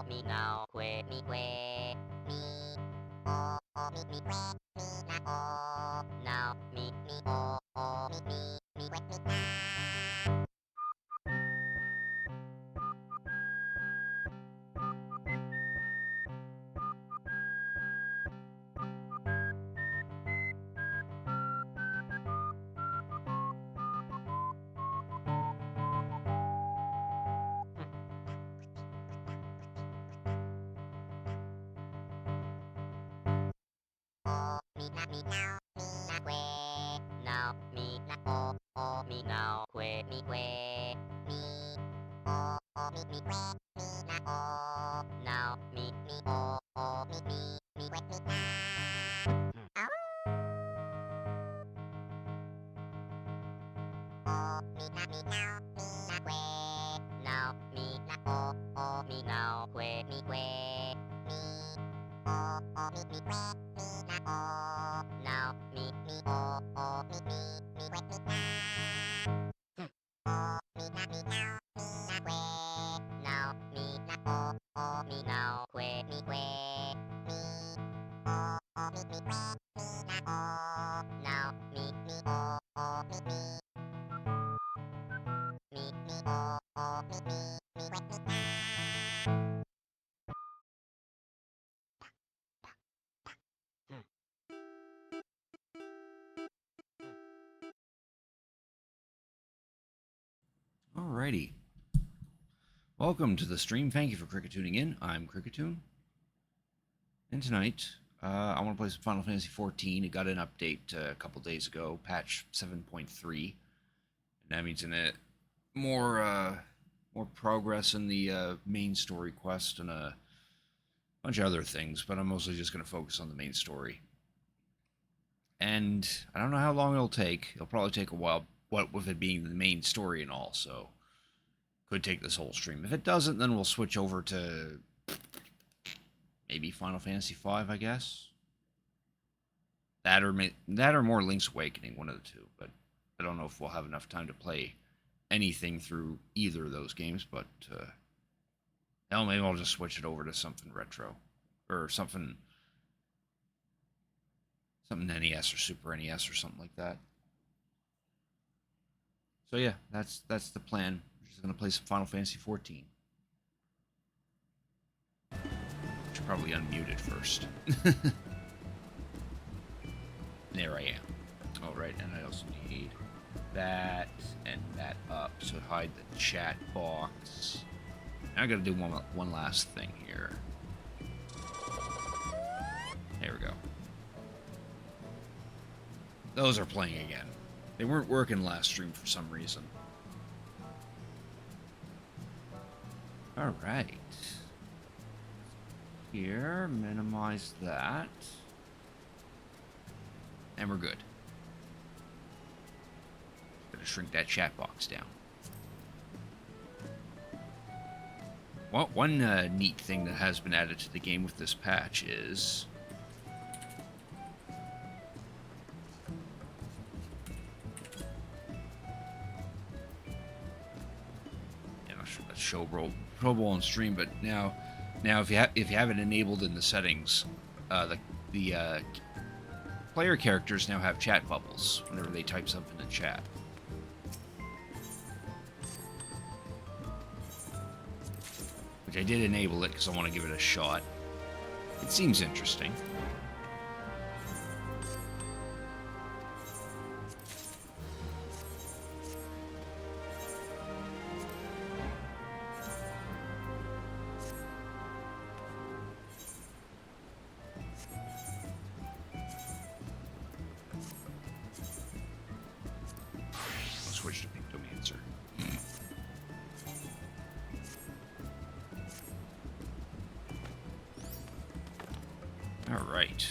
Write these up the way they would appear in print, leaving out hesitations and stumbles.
mi now que mi que mi o mi que mi na o now mi o mi que mi na. Mi now mi na que now mi na o mi now que mi mi o mi que mi na o now mi o mi que mi na. O mi na mi now mi na que now mi na o mi now que mi mi o mi que mi na o now mi o mi que mi na. O mi na mi now mi na que now mi na o mi now que mi mi o mi que mi na o now mi o mi mi o mi que mi na. Alrighty. Welcome to the stream. Thank you for tuning in. I'm Cricketoon. And tonight, I want to play some Final Fantasy XIV. It got an update a couple days ago, patch 7.3. And that means in it more progress in the main story quest and a bunch of other things, but I'm mostly just going to focus on the main story. And I don't know how long it'll take. It'll probably take a while, what with it being the main story and all, so could take this whole stream. If it doesn't, then we'll switch over to maybe Final Fantasy V, I guess. That or more Link's Awakening, one of the two. But I don't know if we'll have enough time to play anything through either of those games. But hell, maybe I'll just switch it over to something retro or something NES or Super NES or something like that. So yeah, that's the plan. We're just gonna play some Final Fantasy XIV. Should probably unmute it first. There I am. Alright, and I also need that and that up, so hide the chat box. Now I gotta do one last thing here. There we go. Those are playing again. They weren't working last stream for some reason. Alright. Here, minimize that. And we're good. Gotta shrink that chat box down. Well, one neat thing that has been added to the game with this patch is show Pro Bowl on stream, but now if you have it enabled in the settings, the player characters now have chat bubbles whenever they type something in chat. Which I did enable it because I want to give it a shot. It seems interesting. Alright.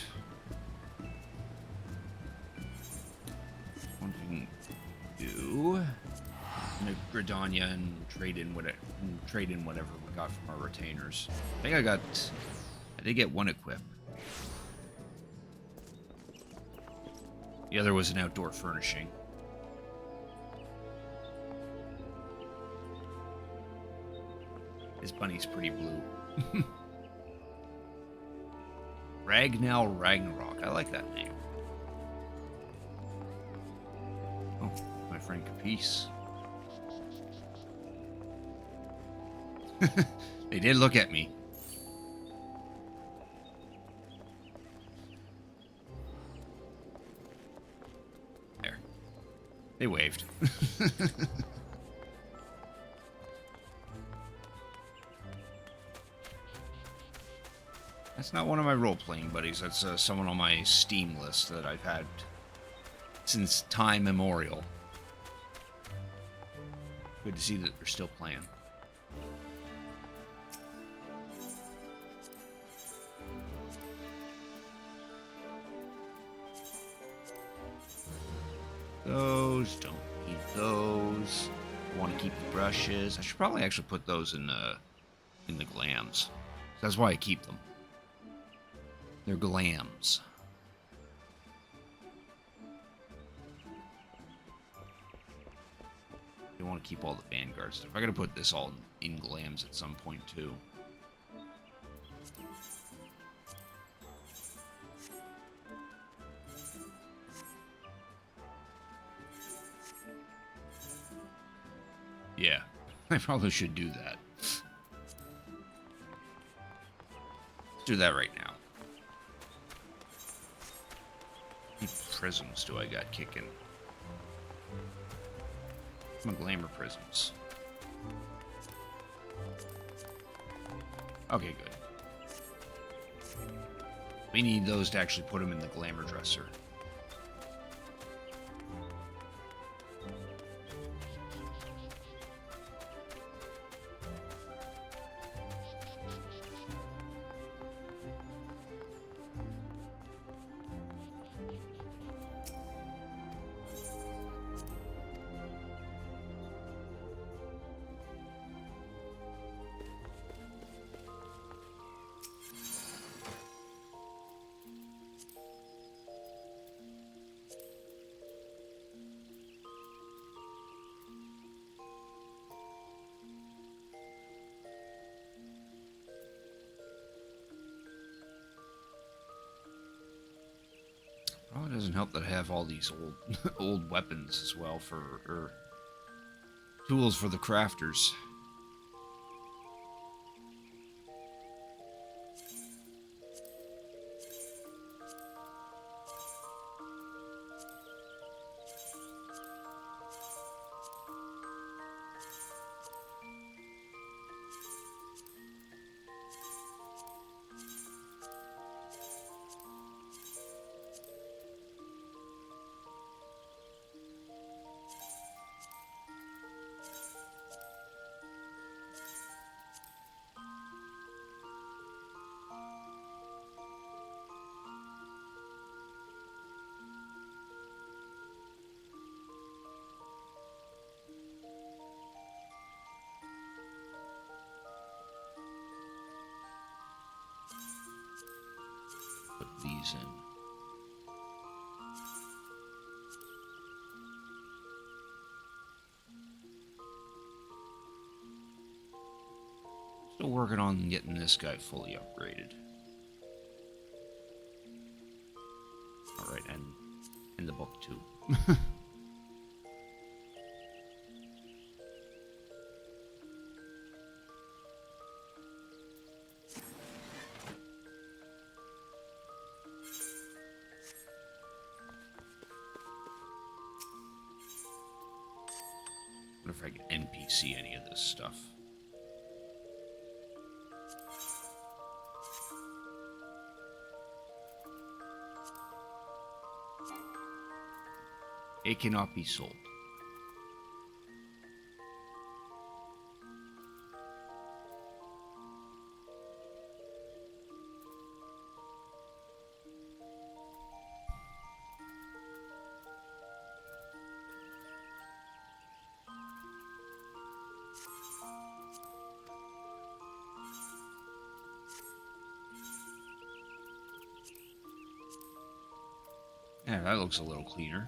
One thing to do. Gridania and trade in whatever we got from our retainers. I did get one equip. The other was an outdoor furnishing. His bunny's pretty blue. Ragnall Ragnarok. I like that name. Oh, my friend Capice. They did look at me. There. They waved. That's not one of my role-playing buddies. That's someone on my Steam list that I've had since time immemorial. Good to see that they're still playing. Those, don't need those. I want to keep the brushes. I should probably actually put those in the glams. That's why I keep them. They're glams. I want to keep all the Vanguard stuff. I gotta put this all in glams at some point too. Yeah, I probably should do that. Let's do that right now. How many prisms do I got kicking? My glamour prisms. Okay, good. We need those to actually put them in the glamour dresser. Probably doesn't help that I have all these old weapons as well for tools for the crafters. Put these in. Still working on getting this guy fully upgraded. Alright, and in the book too. What if I can NPC any of this stuff? It cannot be sold. Yeah, that looks a little cleaner.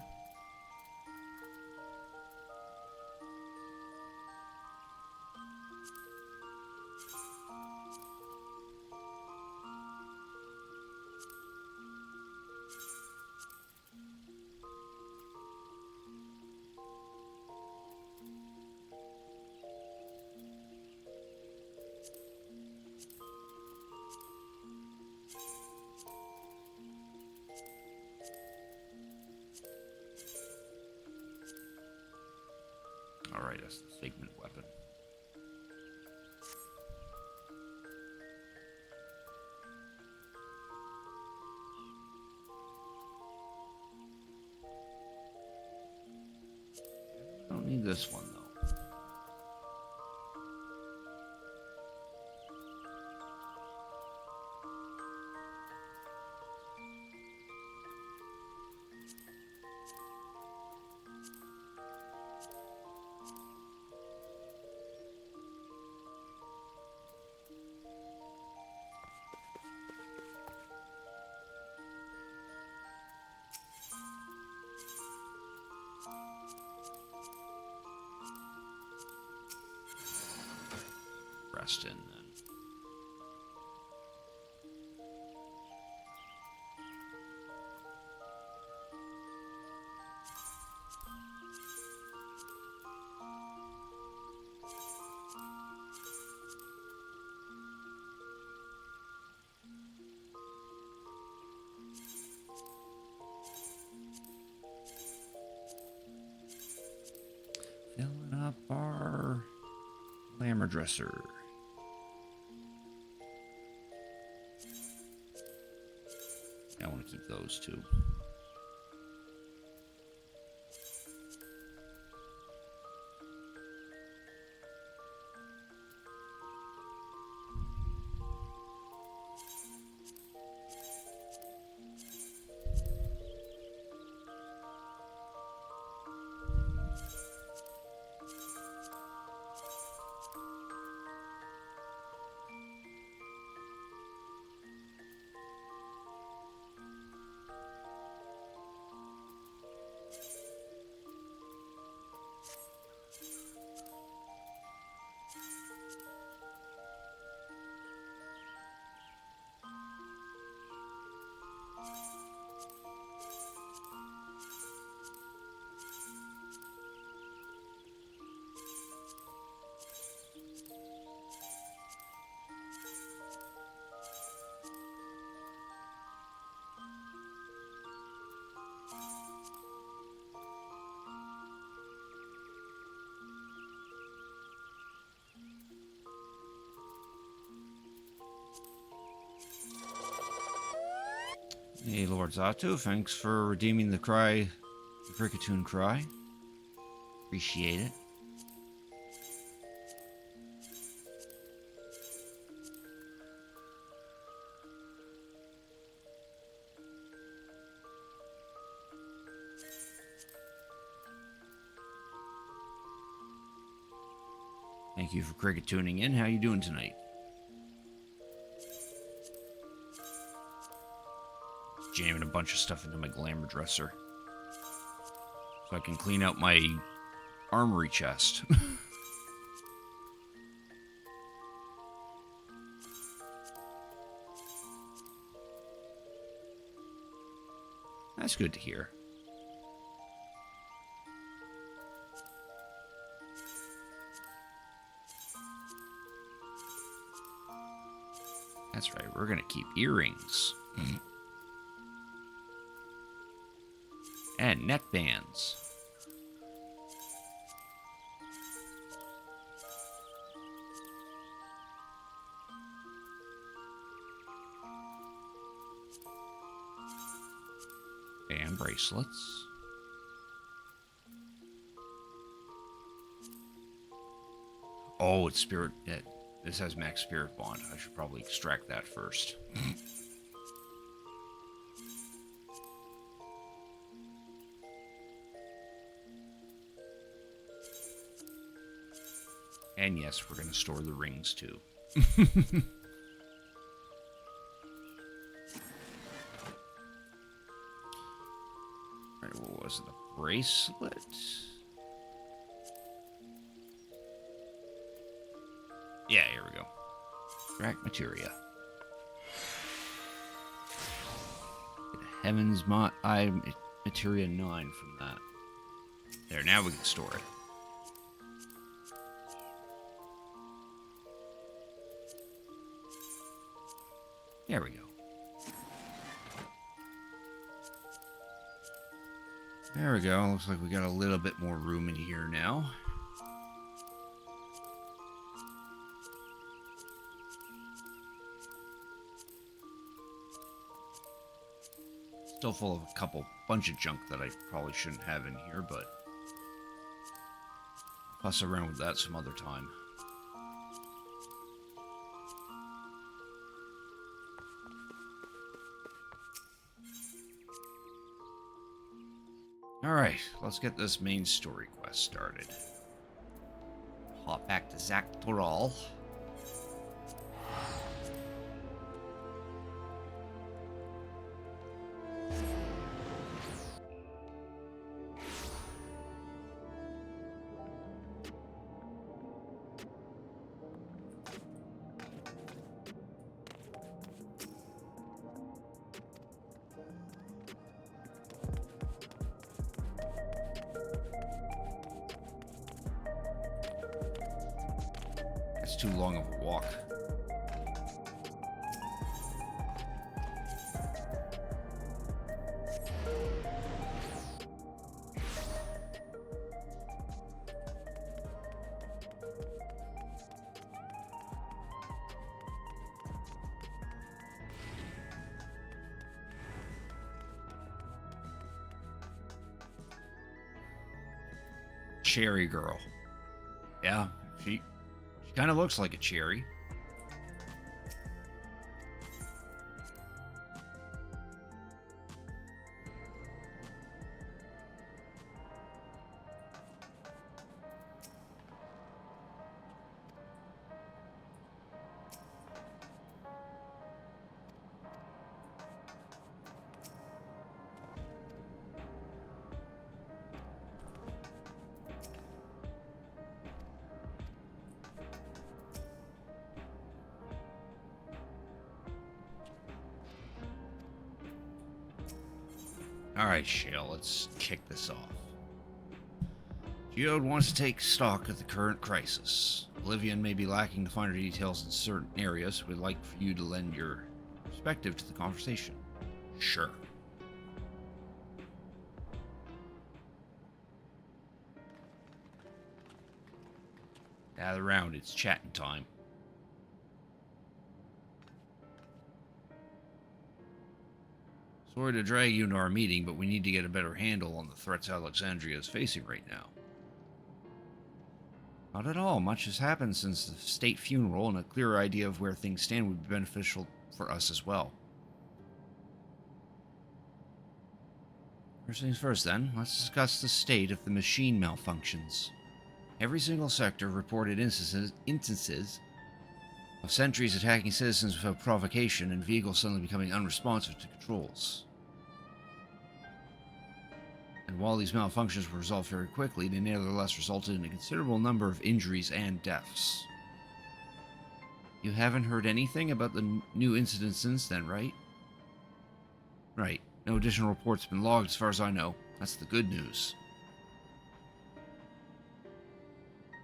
Alright, that's the segment weapon. I don't need this one, though. Rest in, then. Filling up our glamour dresser. I want to keep those too. Hey, Lord Zato, thanks for redeeming the cry, the Cricketoon cry. Appreciate it. Thank you for Cricketooning in. How you doing tonight? Jamming a bunch of stuff into my glamour dresser so I can clean out my armory chest. That's good to hear. That's right, we're gonna keep earrings. And neckbands. And bracelets. Oh, it's spirit. This has max spirit bond. I should probably extract that first. And yes, we're going to store the rings too. Alright, what was it? A bracelet? Yeah, here we go. Extract materia. Get a Heaven's Eye Materia 9 from that. There, now we can store it. There we go. There we go. Looks like we got a little bit more room in here now. Still full of a bunch of junk that I probably shouldn't have in here, but I'll fuss around with that some other time. Alright, let's get this main story quest started. Hop back to Zach Toral. It's too long of a walk. Cherry girl. Yeah, she kind of looks like a cherry. Alright, Shale, let's kick this off. Geode wants to take stock of the current crisis. Oblivion may be lacking the finer details in certain areas. We'd like for you to lend your perspective to the conversation. Sure. Gather round, it's chatting time. Sorry to drag you into our meeting, but we need to get a better handle on the threats Alexandria is facing right now. Not at all. Much has happened since the state funeral, and a clearer idea of where things stand would be beneficial for us as well. First things first, then. Let's discuss the state of the machine malfunctions. Every single sector reported instances of sentries attacking citizens without provocation and vehicles suddenly becoming unresponsive to controls. And while these malfunctions were resolved very quickly, they nevertheless resulted in a considerable number of injuries and deaths. You haven't heard anything about the new incident since then, right? Right. No additional reports have been logged as far as I know. That's the good news.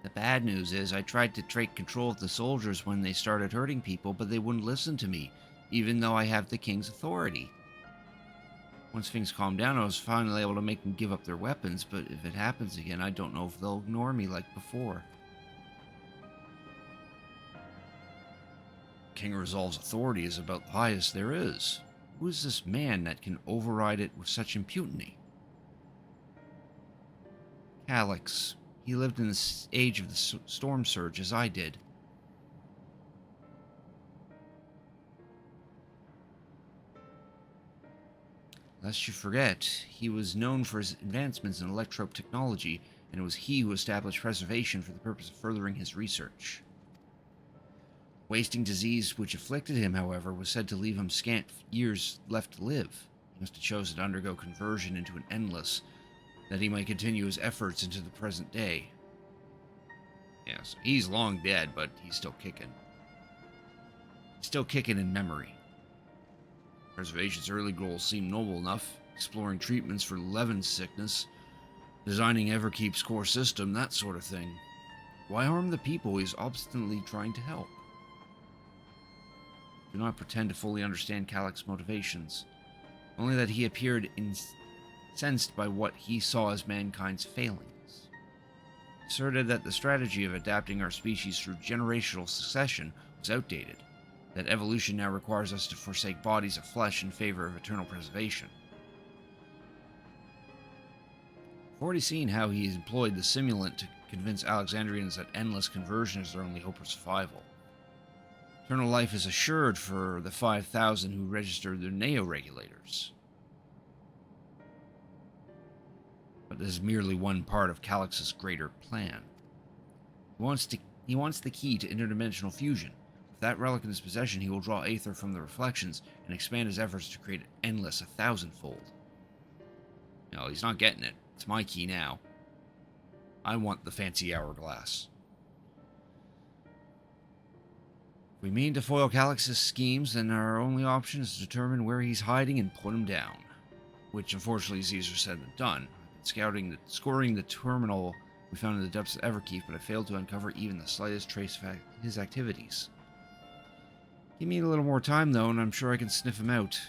The bad news is I tried to take control of the soldiers when they started hurting people, but they wouldn't listen to me, even though I have the king's authority. Once things calmed down, I was finally able to make them give up their weapons, but if it happens again, I don't know if they'll ignore me like before. King Resolve's authority is about the highest there is. Who is this man that can override it with such impunity? Calyx. He lived in the age of the storm surge as I did. Lest you forget, he was known for his advancements in electrope technology, and it was he who established preservation for the purpose of furthering his research. Wasting disease which afflicted him, however, was said to leave him scant years left to live. He must have chosen to undergo conversion into an endless, that he might continue his efforts into the present day. Yes, he's long dead, but he's still kicking. He's still kicking in memory. Preservation's early goals seemed noble enough, exploring treatments for Levin's sickness, designing Everkeep's core system, that sort of thing. Why harm the people he's obstinately trying to help? Do not pretend to fully understand Calyx's motivations, only that he appeared incensed by what he saw as mankind's failings. He asserted that the strategy of adapting our species through generational succession was outdated, that evolution now requires us to forsake bodies of flesh in favor of eternal preservation. I've already seen how he's employed the simulant to convince Alexandrians that endless conversion is their only hope of survival. Eternal life is assured for the 5,000 who registered their neo-regulators. But this is merely one part of Calyx's greater plan. He wants the key to interdimensional fusion. With that relic in his possession, he will draw aether from the reflections and expand his efforts to create endless 1,000-fold. No, he's not getting it. It's my key now. I want the fancy hourglass. If we mean to foil Calyx's schemes, then our only option is to determine where he's hiding and put him down. Which, unfortunately, is easier said than done. I've been scoring the terminal we found in the depths of Everkeep, but I failed to uncover even the slightest trace of his activities. Give me a little more time, though, and I'm sure I can sniff him out.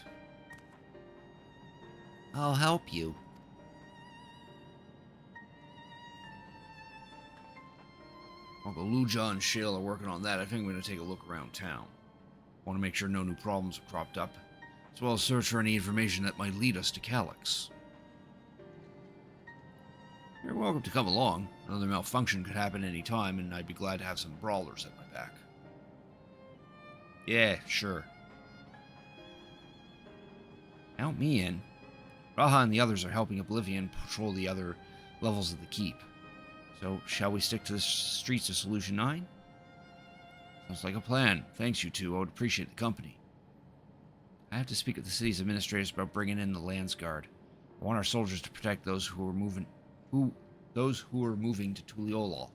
I'll help you. Uncle Luja and Shale are working on that. I think I'm going to take a look around town. I want to make sure no new problems have cropped up, as well as search for any information that might lead us to Calyx. You're welcome to come along. Another malfunction could happen any time, and I'd be glad to have some brawlers at my back. Yeah, sure. Count me in. Raha and the others are helping Oblivion patrol the other levels of the keep. So, shall we stick to the streets of Solution 9? Sounds like a plan. Thanks, you two. I would appreciate the company. I have to speak with the city's administrators about bringing in the Landsguard. I want our soldiers to protect those who are moving to Tuliolal.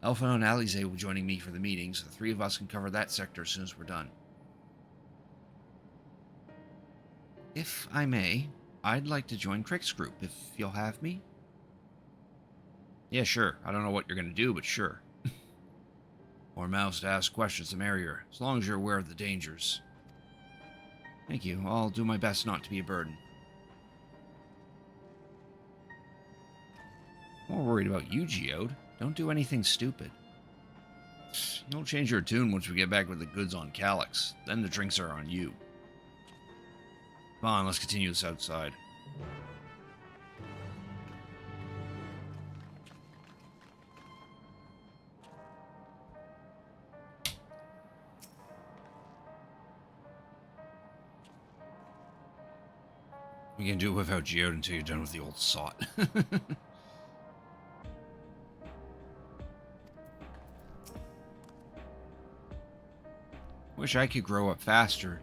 Alphano and Alize will be joining me for the meeting, so the three of us can cover that sector as soon as we're done. If I may, I'd like to join Crick's group, if you'll have me. Yeah, sure. I don't know what you're going to do, but sure. More mouths to ask questions, the merrier, as long as you're aware of the dangers. Thank you. I'll do my best not to be a burden. I'm more worried about you, Geode. Don't do anything stupid. You'll change your tune once we get back with the goods on Calyx. Then the drinks are on you. Come on, let's continue this outside. We can do it without Geode until you're done with the old sot. Wish I could grow up faster.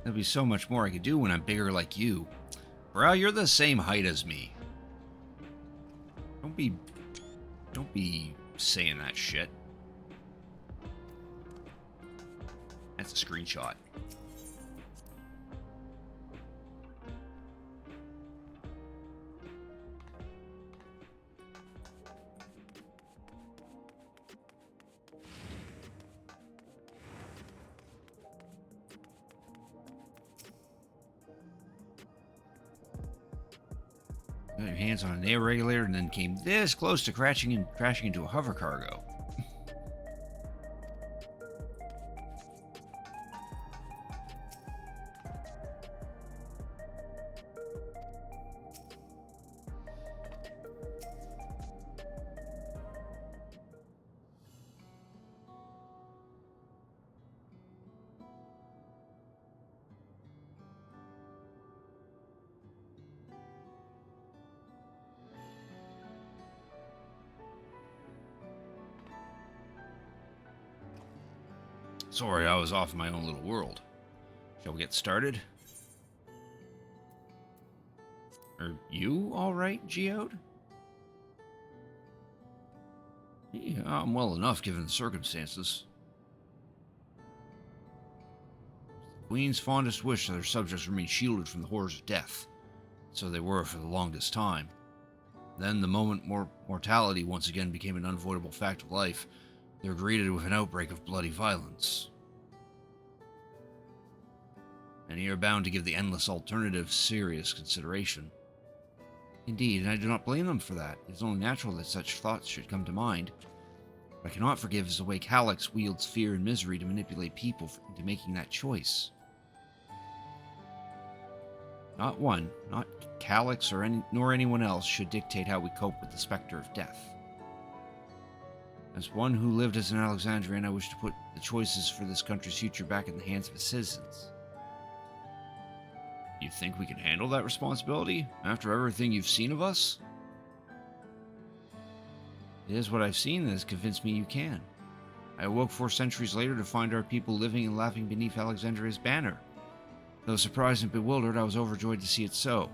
There'd be so much more I could do when I'm bigger like you. Bro, you're the same height as me. Don't be saying that shit. That's a screenshot. Got your hands on an air regulator and then came this close to crashing into a hover cargo. Sorry, I was off in my own little world. Shall we get started? Are you alright, Geode? Yeah, I'm well enough given the circumstances. The Queen's fondest wish that her subjects remain shielded from the horrors of death. So they were for the longest time. Then, the moment mortality once again became an unavoidable fact of life, they were greeted with an outbreak of bloody violence. Many are bound to give the endless alternative serious consideration. Indeed, and I do not blame them for that. It is only natural that such thoughts should come to mind. What I cannot forgive is the way Calyx wields fear and misery to manipulate people into making that choice. Not one, not Calix nor anyone else should dictate how we cope with the specter of death. As one who lived as an Alexandrian, I wish to put the choices for this country's future back in the hands of its citizens. You think we can handle that responsibility, after everything you've seen of us? It is what I've seen that has convinced me you can. I awoke 4 centuries later to find our people living and laughing beneath Alexandria's banner. Though surprised and bewildered, I was overjoyed to see it so.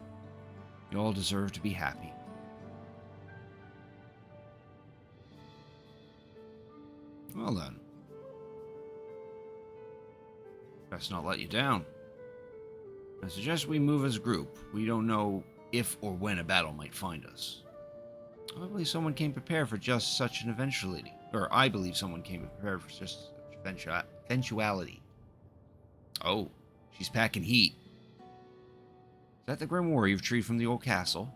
You all deserve to be happy. Well then. Best not let you down. I suggest we move as a group. We don't know if or when a battle might find us. I believe someone came prepared for just such an eventuality. Or I believe someone came prepared for just such eventuality. Oh, she's packing heat. Is that the grimoire you've retrieved from the old castle?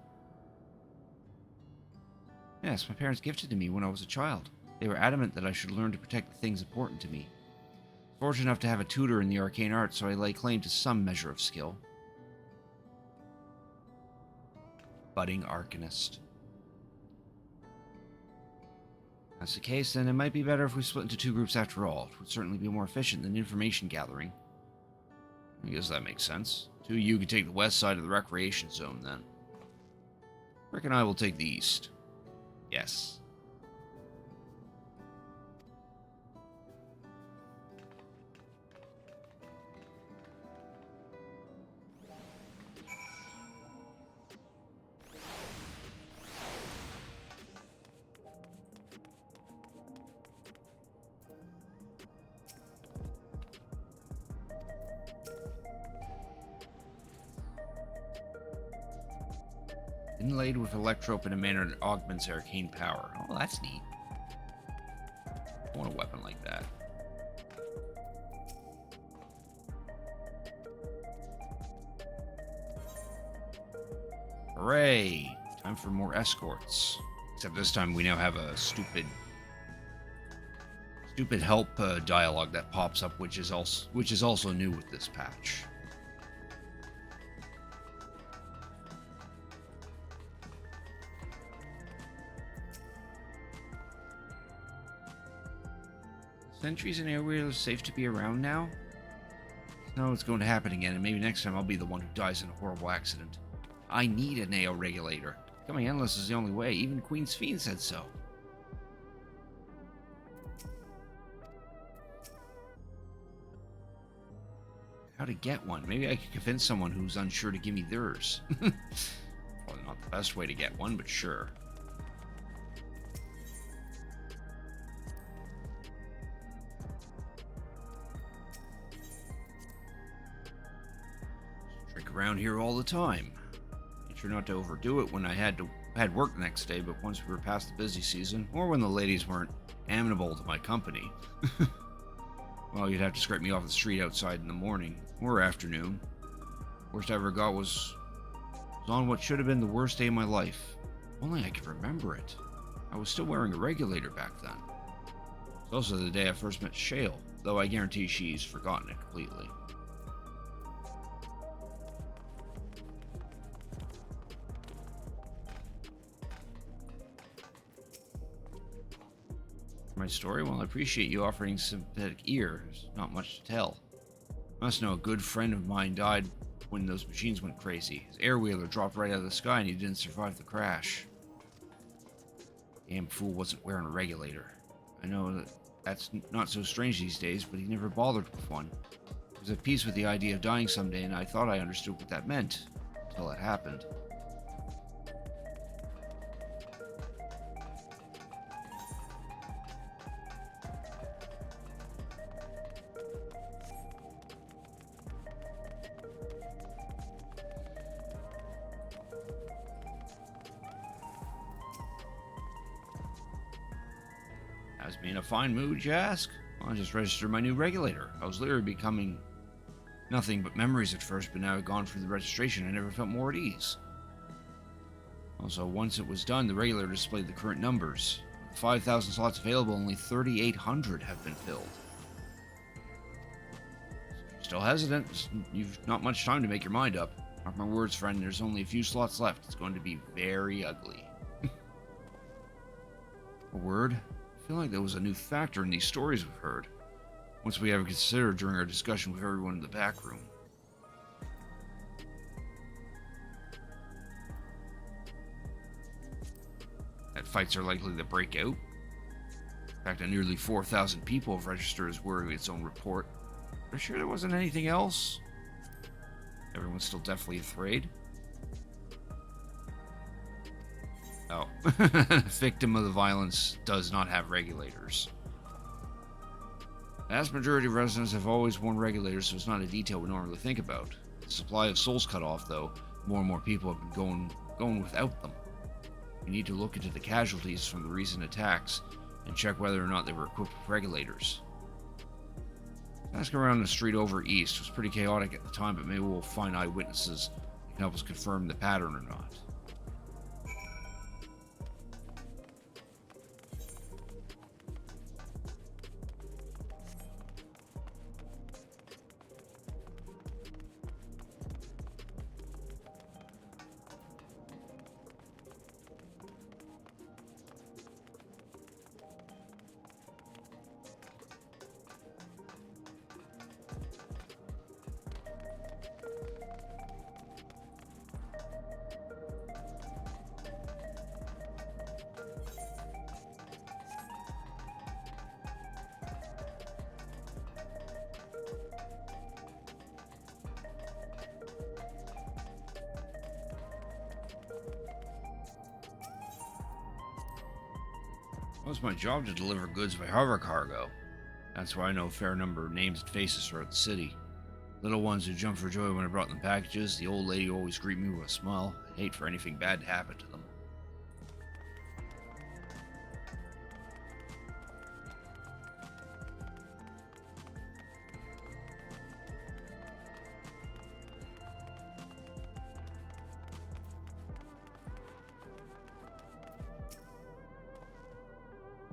Yes, my parents gifted to me when I was a child. They were adamant that I should learn to protect the things important to me. Fortunate enough to have a tutor in the arcane arts, so I lay claim to some measure of skill. Budding arcanist. That's the case, then it might be better if we split into 2 groups after all. It would certainly be more efficient than information gathering. I guess that makes sense. 2 of you can take the west side of the recreation zone, then. Rick and I will take the east. Yes. Inlaid with electrope in a manner that augments arcane power. Oh, that's neat. I want a weapon like that. Hooray! Time for more escorts. Except this time we now have a stupid help dialogue that pops up, which is also new with this patch. Sentries and airwheelers safe to be around now? No, it's going to happen again, and maybe next time I'll be the one who dies in a horrible accident. I need an AO regulator. Becoming endless is the only way. Even Queen's Fiend said so. How to get one? Maybe I could convince someone who's unsure to give me theirs. Probably not the best way to get one, but sure. Around here all the time. Made sure not to overdo it when I had work the next day, but once we were past the busy season, or when the ladies weren't amenable to my company, well, you'd have to scrape me off the street outside in the morning or afternoon. Worst I ever got was on what should have been the worst day of my life. Only I could remember it. I was still wearing a regulator back then. It's also the day I first met Shale, though I guarantee she's forgotten it completely. My story? Well, I appreciate you offering sympathetic ear. There's not much to tell. Must know a good friend of mine died when those machines went crazy. His airwheeler dropped right out of the sky and he didn't survive the crash. Damn fool wasn't wearing a regulator. I know that's not so strange these days, but he never bothered with one. I was at peace with the idea of dying someday, and I thought I understood what that meant. Until it happened. Has me in a fine mood, you ask? Well, I just registered my new regulator. I was literally becoming nothing but memories at first, but now I've gone through the registration, I never felt more at ease. Also, once it was done, the regulator displayed the current numbers. With 5,000 slots available, only 3,800 have been filled. Still hesitant? You've not much time to make your mind up. Mark my words, friend, there's only a few slots left. It's going to be very ugly. A word? I feel like there was a new factor in these stories we've heard. Once we have considered during our discussion with everyone in the back room. That fights are likely to break out. In fact, nearly 4,000 people have registered as worthy of its own report. Are you sure there wasn't anything else? Everyone's still deathly afraid. Oh. The victim of the violence does not have regulators. The vast majority of residents have always worn regulators, so it's not a detail we normally think about. The supply of souls cut off, though, more and more people have been going without them. We need to look into the casualties from the recent attacks and check whether or not they were equipped with regulators. Asking around the street over east was pretty chaotic at the time, but maybe we'll find eyewitnesses that can help us confirm the pattern or not. Well, it's my job to deliver goods by hover cargo. That's why I know a fair number of names and faces throughout the city. Little ones who jump for joy when I brought them packages, the old lady who always greet me with a smile. I hate for anything bad to happen to them.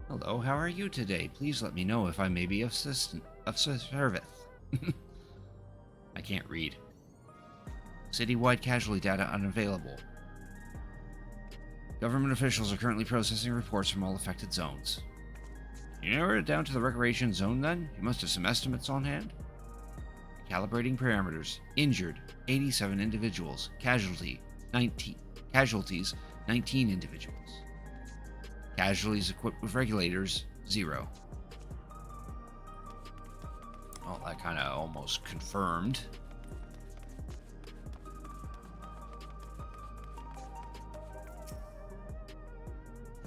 Hello, how are you today? Please let me know if I may be of service. I can't read. Citywide casualty data unavailable. Government officials are currently processing reports from all affected zones. You narrowed it down to the recreation zone then? You must have some estimates on hand? Calibrating parameters. Injured, 87 individuals. Casualties, 19 individuals. Casualties equipped with regulators, 0. Well, that kind of almost confirmed.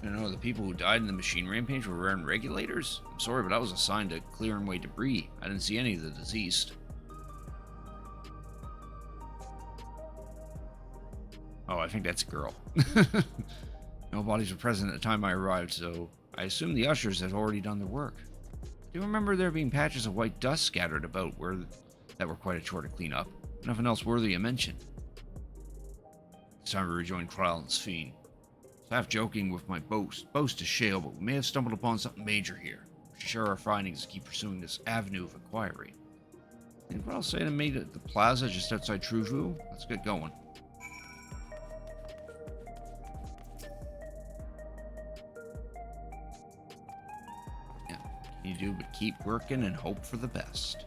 You know, the people who died in the machine rampage were wearing regulators? I'm sorry, but I was assigned to clearing away debris. I didn't see any of the deceased. Oh, I think that's a girl. No bodies were present at the time I arrived, so I assume the ushers had already done their work. I do remember there being patches of white dust scattered about that were quite a chore to clean up. Nothing else worthy of mention. It's time to rejoin Krallen's Fiend. I was half joking with my boast to Shale, but we may have stumbled upon something major here. We should share our findings and keep pursuing this avenue of inquiry. Think what I'll say to meet at the plaza just outside Truvu? Let's get going. You do but keep working and hope for the best.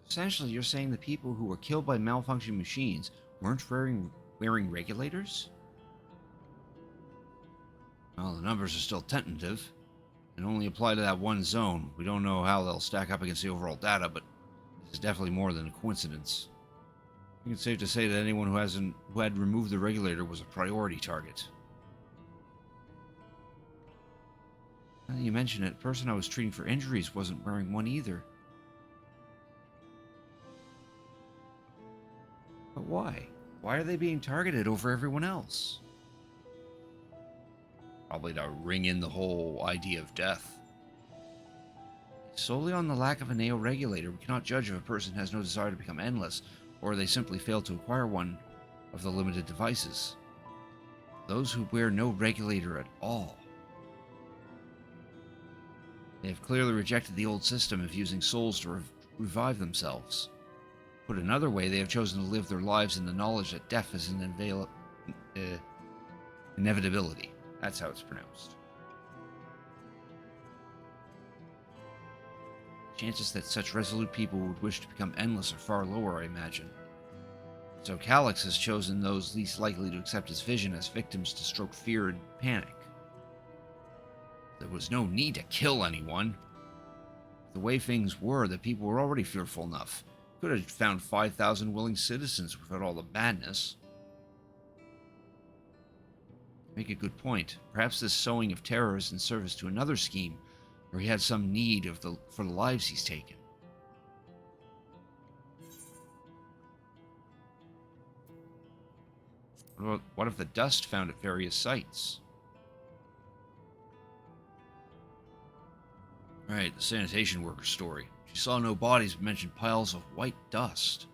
Essentially, you're saying the people who were killed by malfunctioning machines weren't wearing regulators? Well, the numbers are still tentative. and only apply to that one zone. We don't know how they'll stack up against the overall data, but this is definitely more than a coincidence. I think it's safe to say that anyone who had removed the regulator was a priority target. Now that you mention it, the person I was treating for injuries wasn't wearing one either. But why? Why are they being targeted over everyone else? Probably to ring in the whole idea of death. Solely on the lack of an AO regulator, we cannot judge if a person has no desire to become endless, or they simply failed to acquire one of the limited devices. Those who wear no regulator at all. They have clearly rejected the old system of using souls to revive themselves. Put another way, they have chosen to live their lives in the knowledge that death is an inevitability. That's how it's pronounced. Chances that such resolute people would wish to become endless are far lower, I imagine. So Calyx has chosen those least likely to accept his vision as victims to stroke fear and panic. There was no need to kill anyone. The way things were, the people were already fearful enough. Could have found 5,000 willing citizens without all the madness. Make a good point. Perhaps this sowing of terror is in service to another scheme, where he had some need for the lives he's taken. What if the dust found at various sites? Right, the sanitation worker's story. She saw no bodies but mentioned piles of white dust.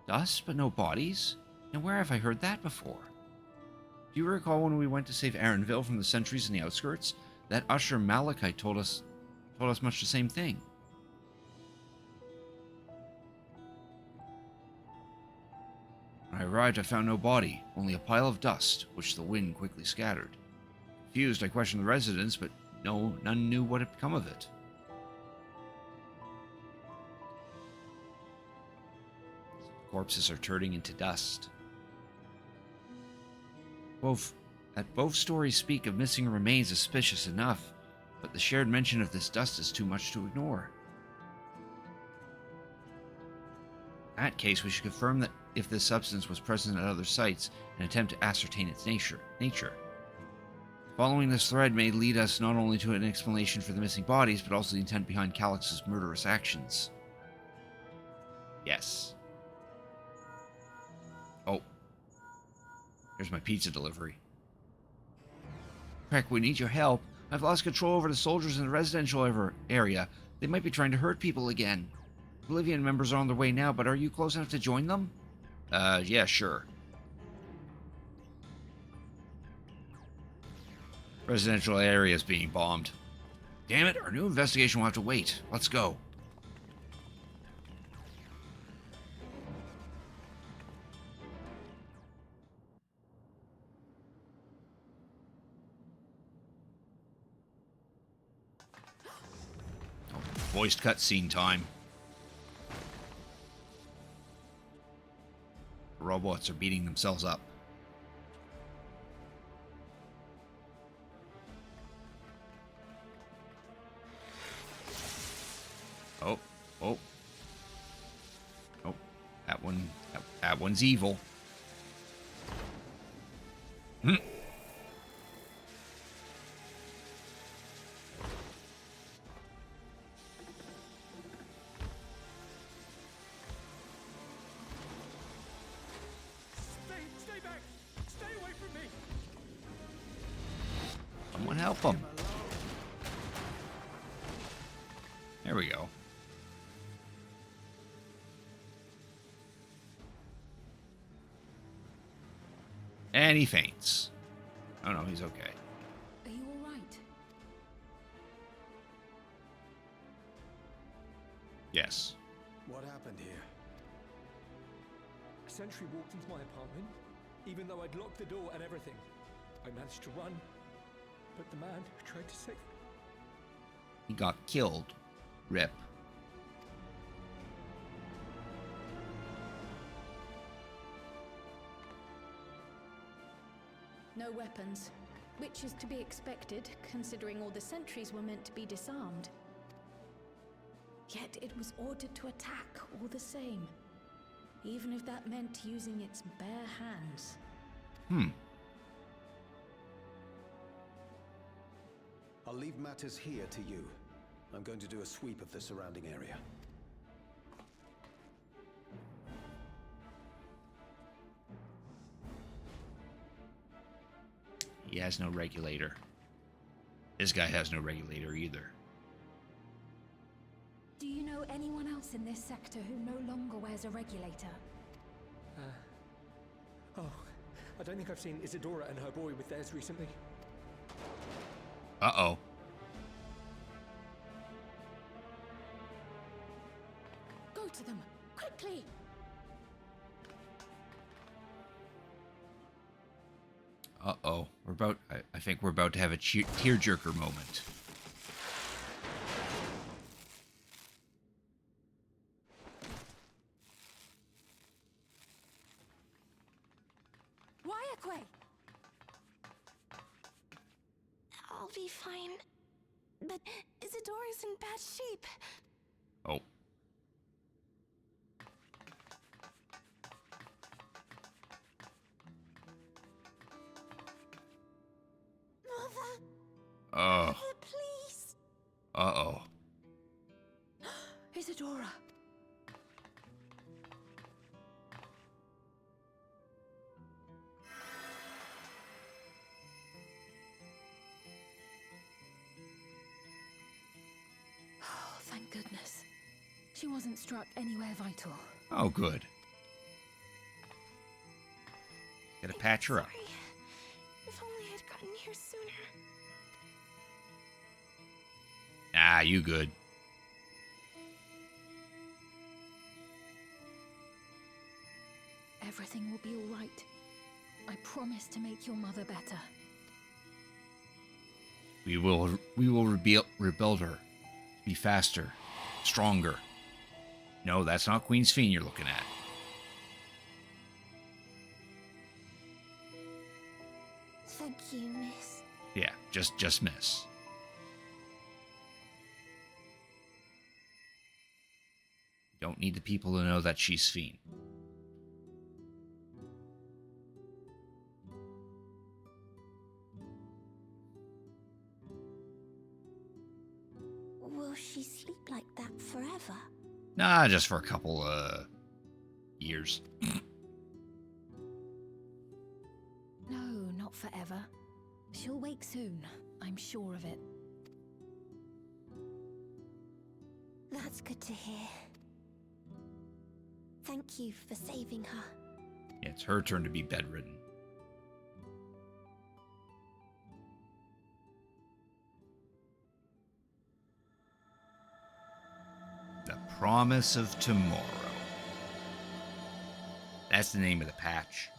Dust, but no bodies? And where have I heard that before? Do you recall when we went to save Aaronville from the sentries in the outskirts? That usher Malachite told us much the same thing. When I arrived, I found no body, only a pile of dust, which the wind quickly scattered. Confused, I questioned the residents, but none knew what had become of it. Corpses are turning into dust. Both stories speak of missing remains is suspicious enough, but the shared mention of this dust is too much to ignore. In that case, we should confirm that if this substance was present at other sites and attempt to ascertain its nature. Following this thread may lead us not only to an explanation for the missing bodies, but also the intent behind Calyx's murderous actions. Yes. Oh. Here's my pizza delivery. Crack, we need your help. I've lost control over the soldiers in the residential area. They might be trying to hurt people again. Bolivian members are on their way now, but are you close enough to join them? Yeah, sure. Residential area is being bombed. Damn it, our new investigation will have to wait. Let's go. Oh, voiced cutscene time. The robots are beating themselves up. Oh, oh. Oh, that one's evil. Hmm. Stay back! Stay away from me! Someone help him. There we go. And he faints. Oh no, he's okay. Are you all right? Yes. What happened here? A sentry walked into my apartment, even though I'd locked the door and everything. I managed to run, but the man who tried to save me... He got killed. Rip. No weapons. which is to be expected, considering all the sentries were meant to be disarmed. Yet it was ordered to attack all the same, even if that meant using its bare hands. I'll leave matters here to you. I'm going to do a sweep of the surrounding area. He has no regulator. This guy has no regulator either. Do you know anyone else in this sector who no longer wears a regulator? Oh, I don't think I've seen Isadora and her boy with theirs recently. Uh-oh. Go to them, quickly! Uh-oh. I think we're about to have a tearjerker moment. I'll be fine. But Isadora's in bad shape. Oh. Mother, Oh. please. Uh-oh. Isadora! Oh, thank goodness. She wasn't struck anywhere vital. Oh, good. Gotta patch her up. Sorry. If only I'd gotten here sooner. Ah, you good. Everything will be all right. I promise to make your mother better. We will rebuild her. Be faster. Stronger. No, that's not Queen's Fiend you're looking at. Thank you, miss. Yeah, just miss. Don't need the people to know that she's Fiend. Will she sleep like that forever? Nah, just for a couple, years. No, not forever. She'll wake soon. I'm sure of it. That's good to hear. Thank you for saving her. Yeah, it's her turn to be bedridden. The Promise of Tomorrow. That's the name of the patch.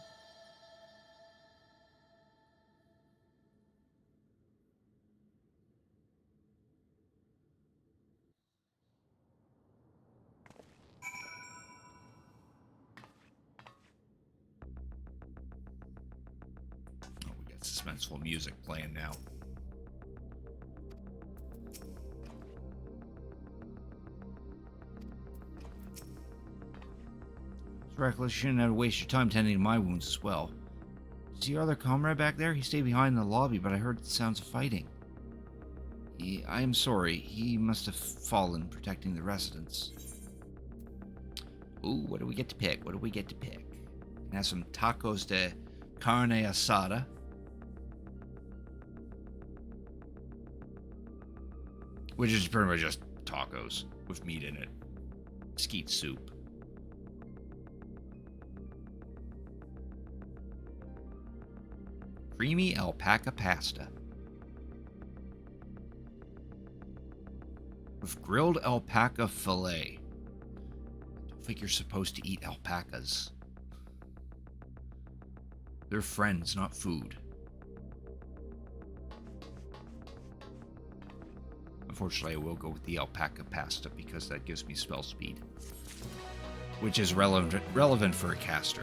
Oh, we got suspenseful music playing now. Reckless, you shouldn't have to waste your time tending to my wounds as well. See your other comrade back there? He stayed behind in the lobby, but I heard the sounds of fighting. I am sorry. He must have fallen protecting the residents. Ooh, what do we get to pick? What do we get to pick? We can have some tacos de carne asada. Which is pretty much just tacos with meat in it. Skeet soup. Creamy alpaca pasta. With grilled alpaca fillet. I don't think you're supposed to eat alpacas. They're friends, not food. Unfortunately, I will go with the alpaca pasta because that gives me spell speed. Which is relevant for a caster.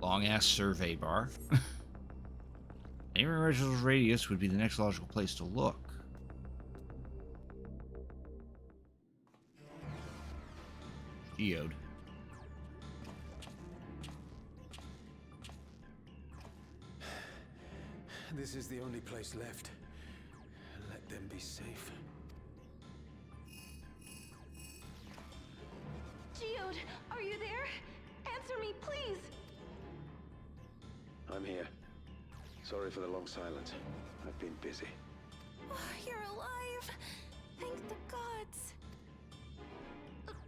Long ass survey bar. Neighboring Reginald's radius would be the next logical place to look. Geode. This is the only place left. Let them be safe. Geode, are you there? Answer me, please! I'm here. Sorry for the long silence. I've been busy. Oh, you're alive! Thank the gods!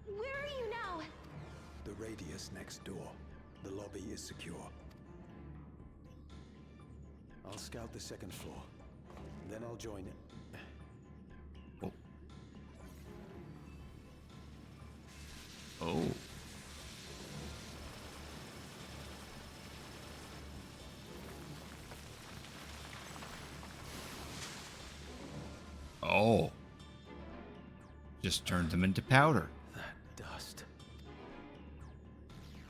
Where are you now? The radius next door. The lobby is secure. I'll scout the second floor. Then I'll join it. Oh. Oh. Oh. Just turned them into powder. That dust.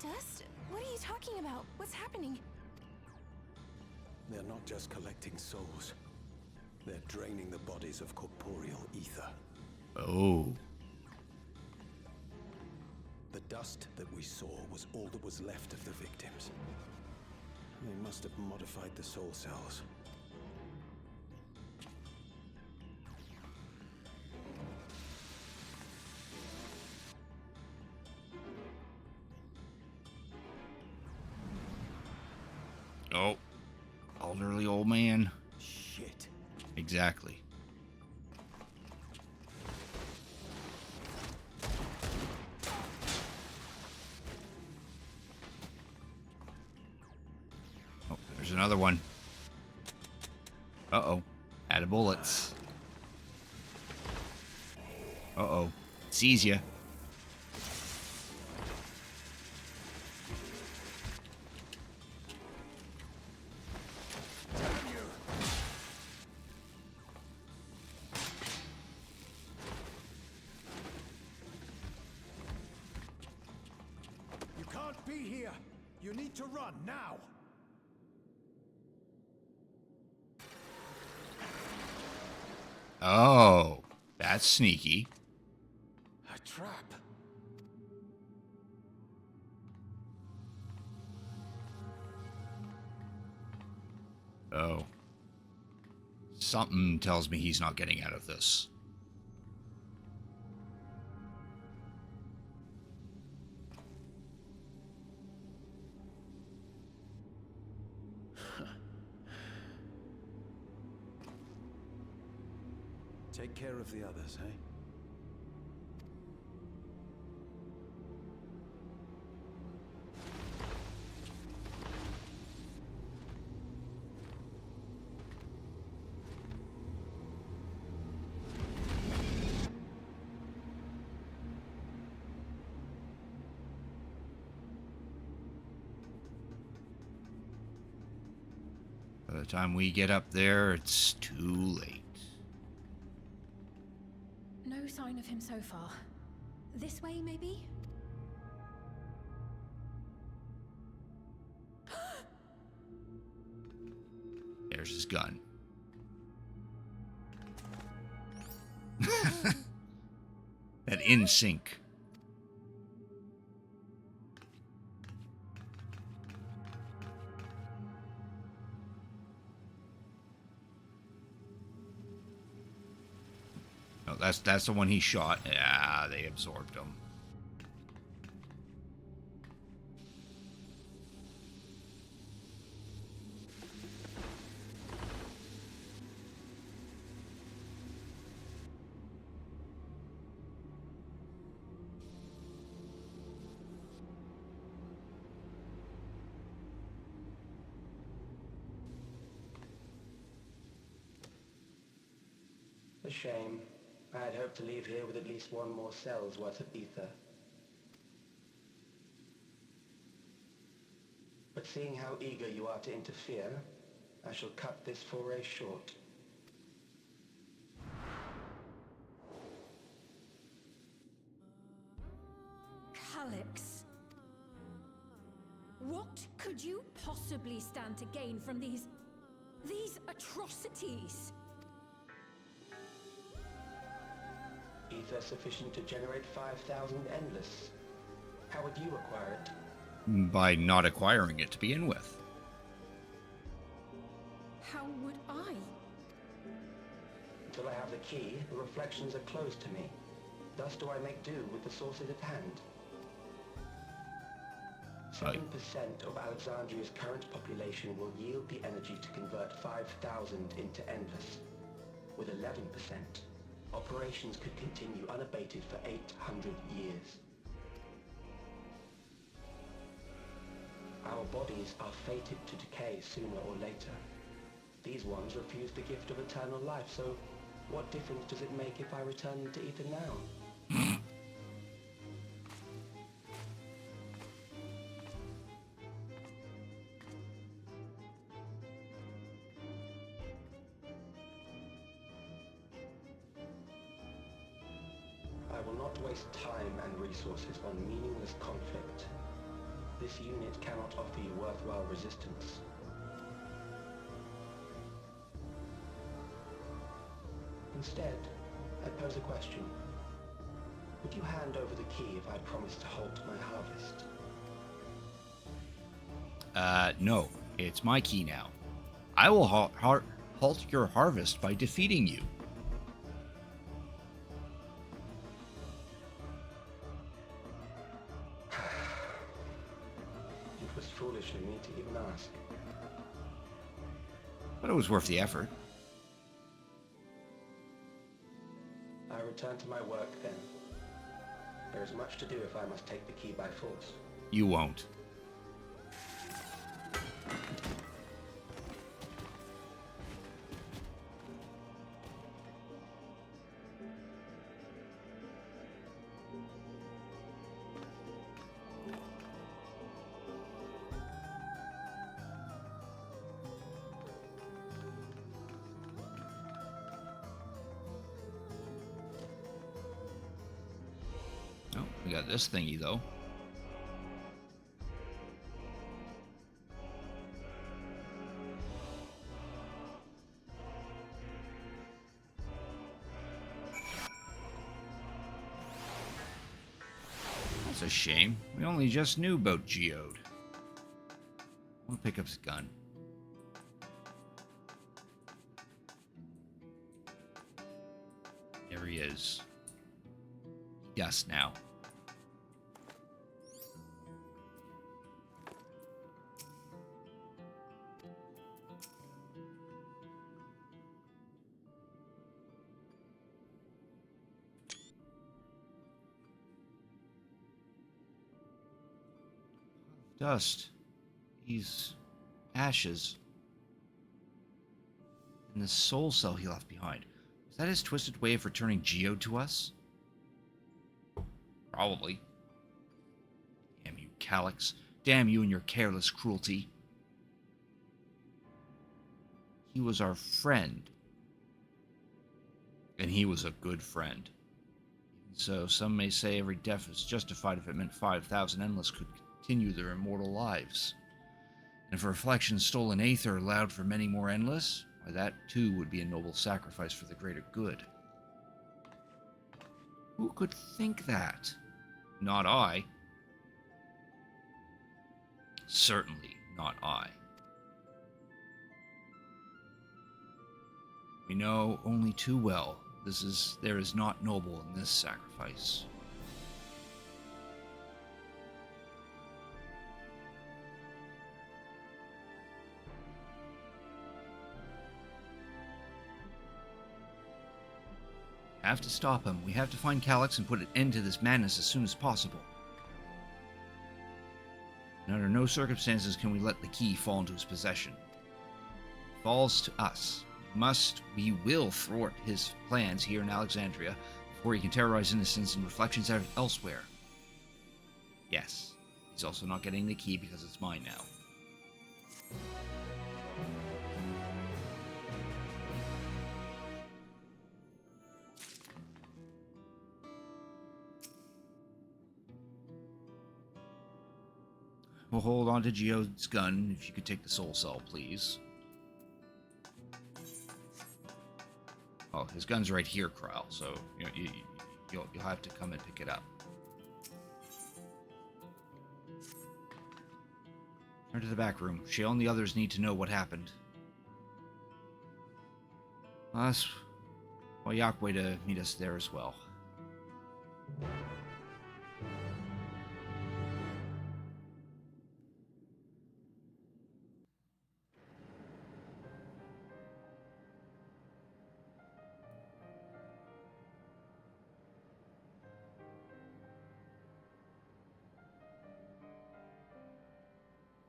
Dust? What are you talking about? What's happening? They're not just collecting souls. They're draining the bodies of corporeal ether. Oh. The dust that we saw was all that was left of the victims. They must have modified the soul cells. Oh. Elderly old man. Shit. Exactly. Oh, there's another one. Uh-oh. Out of bullets. Uh-oh. Sees ya. You can't be here. You need to run now. Oh. That's sneaky. A trap. Oh. Something tells me he's not getting out of this. Take care of the others, eh? By the time we get up there, it's too late. No sign of him so far. This way, maybe? There's his gun. That in sync. No, that's the one he shot. Yeah, they absorbed him. A shame. I had hoped to leave here with at least one more cell's worth of ether. But seeing how eager you are to interfere, I shall cut this foray short. Calyx. What? What could you possibly stand to gain from these atrocities? Ether sufficient to generate 5,000 endless. How would you acquire it? By not acquiring it to begin with. How would I? Until I have the key, the reflections are closed to me. Thus do I make do with the sources at hand. 7% of Alexandria's current population will yield the energy to convert 5,000 into endless. With 11%, operations could continue unabated for 800 years. Our bodies are fated to decay sooner or later. These ones refuse the gift of eternal life, so what difference does it make if I return them to Ether now? I will not waste time and resources on meaningless conflict. This unit cannot offer you worthwhile resistance. Instead, I pose a question. Would you hand over the key if I promise to halt my harvest? No. It's my key now. I will halt your harvest by defeating you. It was foolish of me to even ask. But it was worth the effort. I return to my work then. There is much to do if I must take the key by force. You won't. Oh, we got this thingy though. That's a shame. We only just knew about Geode. I want to pick up his gun. There he is. Dust now. Dust. These ashes. And the soul cell he left behind. Is that his twisted way of returning Geode to us? Probably. Damn you, Calyx. Damn you and your careless cruelty. He was our friend. And he was a good friend. So some may say every death is justified if it meant 5,000 endless could continue their immortal lives. And if a reflection stolen aether allowed for many more endless, why that too would be a noble sacrifice for the greater good. Who could think that? Not I. Certainly not I. We know only too well there is not noble in this sacrifice. We have to stop him. We have to find Calyx and put an end to this madness as soon as possible. And under no circumstances can we let the key fall into his possession. It falls to us. We will thwart his plans here in Alexandria before he can terrorize innocents and reflections elsewhere. Yes, he's also not getting the key because it's mine now. We'll hold on to Geode's gun if you could take the soul cell, please. Oh, his gun's right here, Krile, so you'll have to come and pick it up. Turn to the back room. Shale and the others need to know what happened. Ask Yahweh to meet us there as well.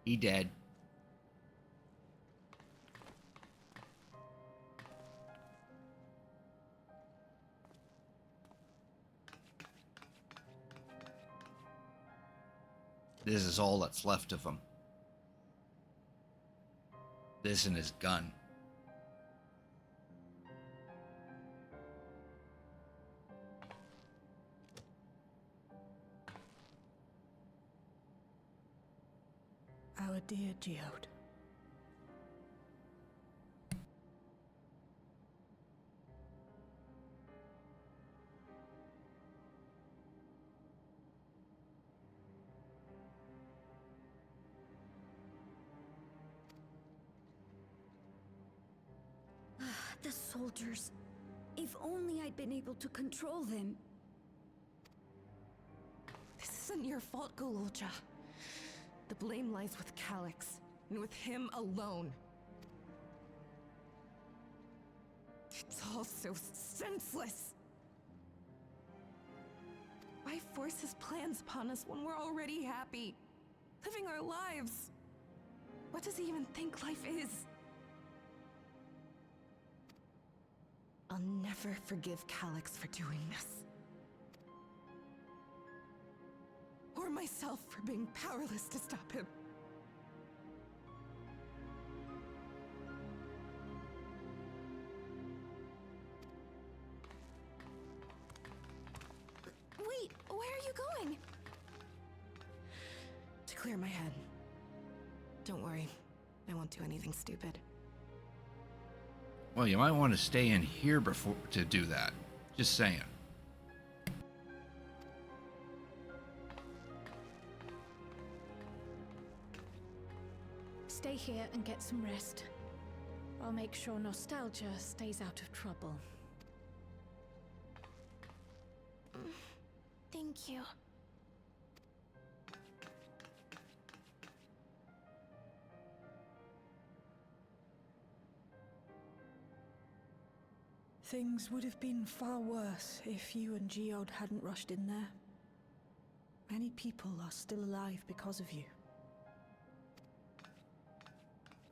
He dead. This is all that's left of him. This and his gun. Our dear Geode. The soldiers. If only I'd been able to control them. This isn't your fault, Gololja. The blame lies with Calix, and with him alone. It's all so senseless. Why force his plans upon us when we're already happy, living our lives? What does he even think life is? I'll never forgive Calix for doing this. Or myself for being powerless to stop him. Wait, where are you going? To clear my head. Don't worry, I won't do anything stupid. Well, you might want to stay in here before to do that. Just saying. Stay here and get some rest. I'll make sure Nostalgia stays out of trouble. Thank you. Things would have been far worse if you and Geode hadn't rushed in there. Many people are still alive because of you.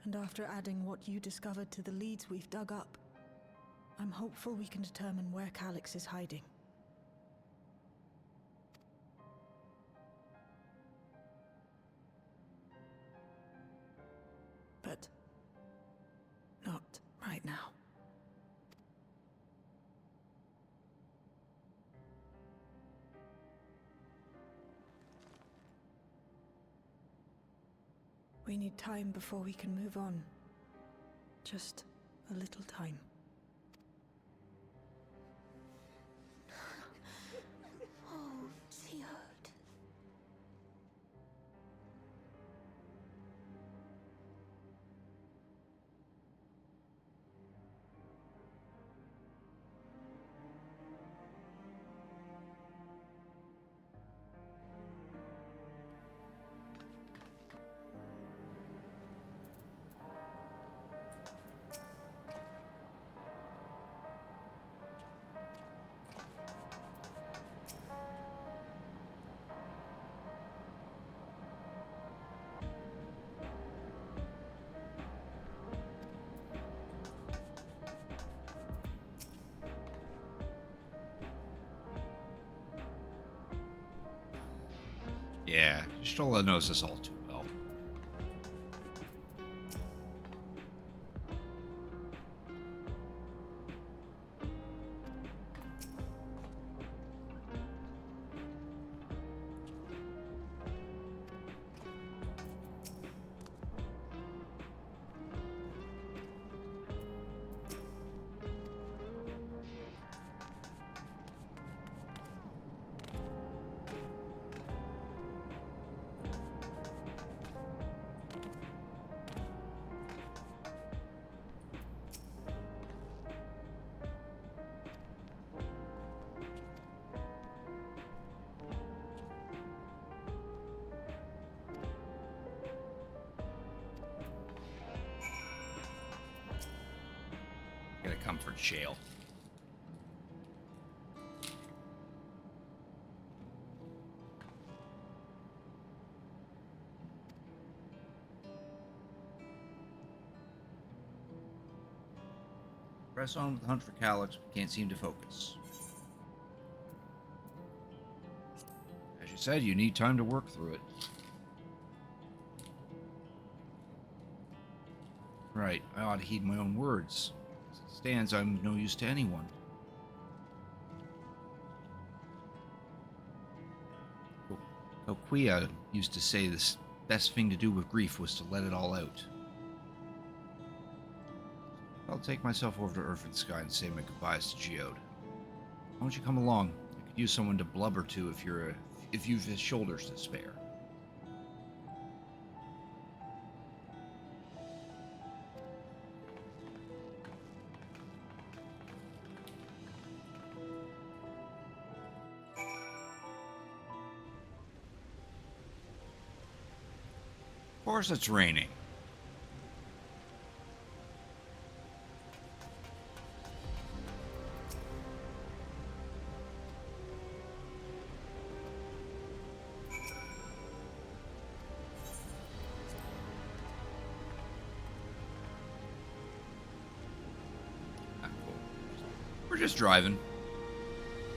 And after adding what you discovered to the leads we've dug up, I'm hopeful we can determine where Calix is hiding. But not right now. We need time before we can move on. Just a little time. Oh, Geode. Yeah, Stola knows this all too well. comfort shale. Press on with the hunt for Calyx, but can't seem to focus. As you said, you need time to work through it. Right, I ought to heed my own words. As it stands, I'm no use to anyone. Koquia used to say the best thing to do with grief was to let it all out. I'll take myself over to Earth and Sky and say my goodbyes to Geode. Why don't you come along? I could use someone to blubber to if you've his shoulders to spare. Of course it's raining. We're just driving.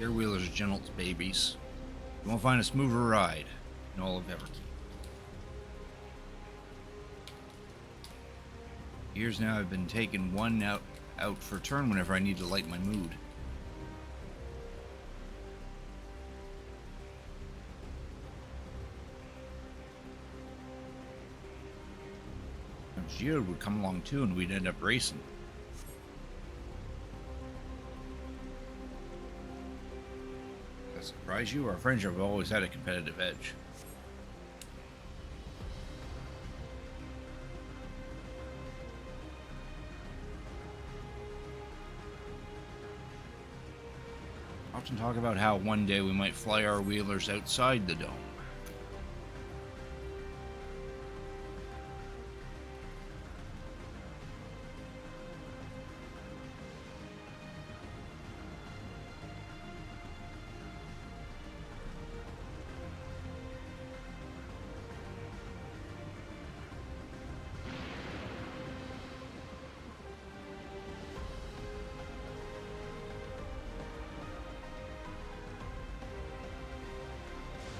Air wheelers are gentle as babies. You won't find a smoother ride in all of Everkeep. Years now I've been taking one out for a turn whenever I need to lighten my mood. Geode would come along too and we'd end up racing. Does that surprise you? Our friends have always had a competitive edge. Often talk about how one day we might fly our wheelers outside the dome.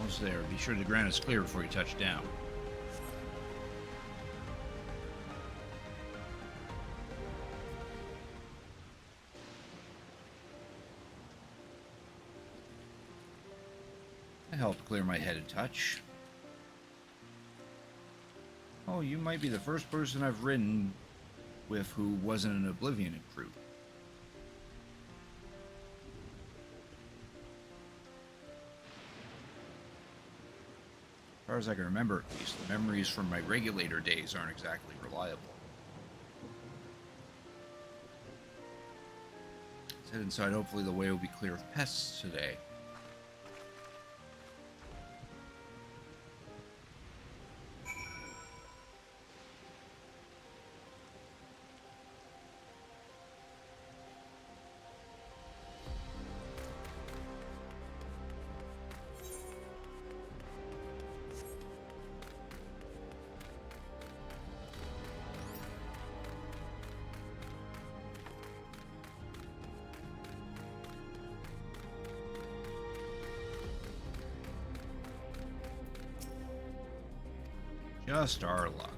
Almost there. Be sure the ground is clear before you touch down. That helped clear my head a touch. Oh, you might be the first person I've ridden with who wasn't an Oblivion recruit. As far as I can remember, at least, the memories from my regulator days aren't exactly reliable. Let's head inside. Hopefully the way will be clear of pests today. Just our luck.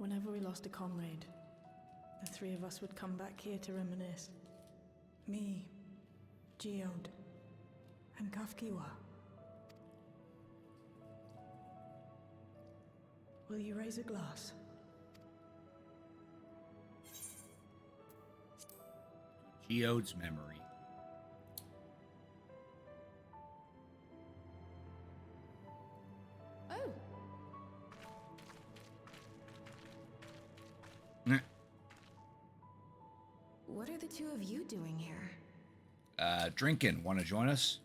Whenever we lost a comrade, the three of us would come back here to reminisce. Me, Geode, and Kafkiwa. Will you raise a glass? Geode's memory. Oh, what are the two of you doing here? Drinking. Want to join us?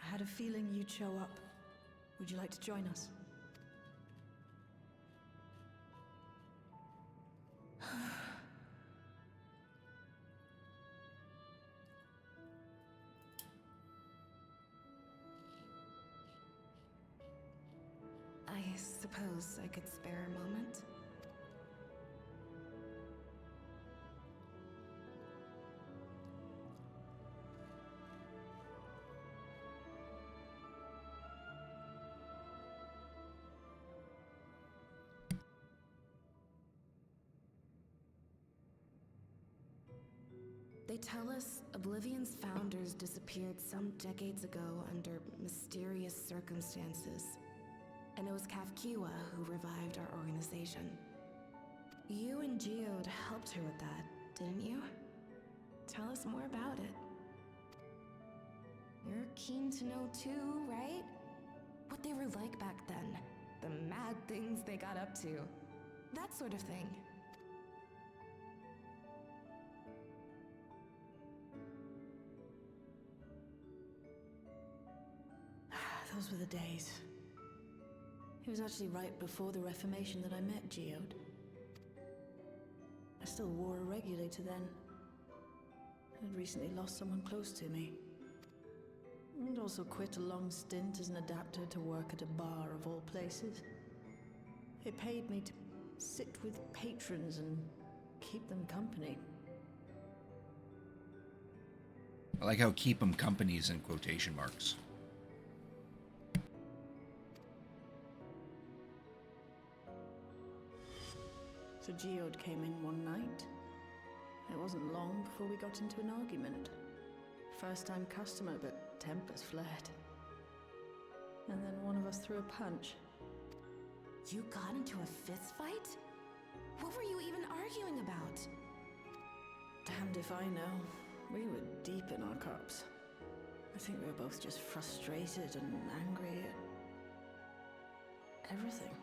I had a feeling you'd show up. Would you like to join us? I suppose I could spare a moment. They tell us Oblivion's founders disappeared some decades ago under mysterious circumstances. And it was Kafkiwa who revived our organization. You and Geode helped her with that, didn't you? Tell us more about it. You're keen to know too, right? What they were like back then. The mad things they got up to. That sort of thing. Those were the days. It was actually right before the Reformation that I met Geode. I still wore a regulator then. I'd recently lost someone close to me. And also quit a long stint as an adapter to work at a bar of all places. It paid me to sit with patrons and keep them company. I like how keep 'em company is in quotation marks. So Geode came in one night. It wasn't long before we got into an argument. First-time customer, but tempers flared. And then one of us threw a punch. You got into a fist fight? What were you even arguing about? Damned if I know. We were deep in our cups. I think we were both just frustrated and angry at everything.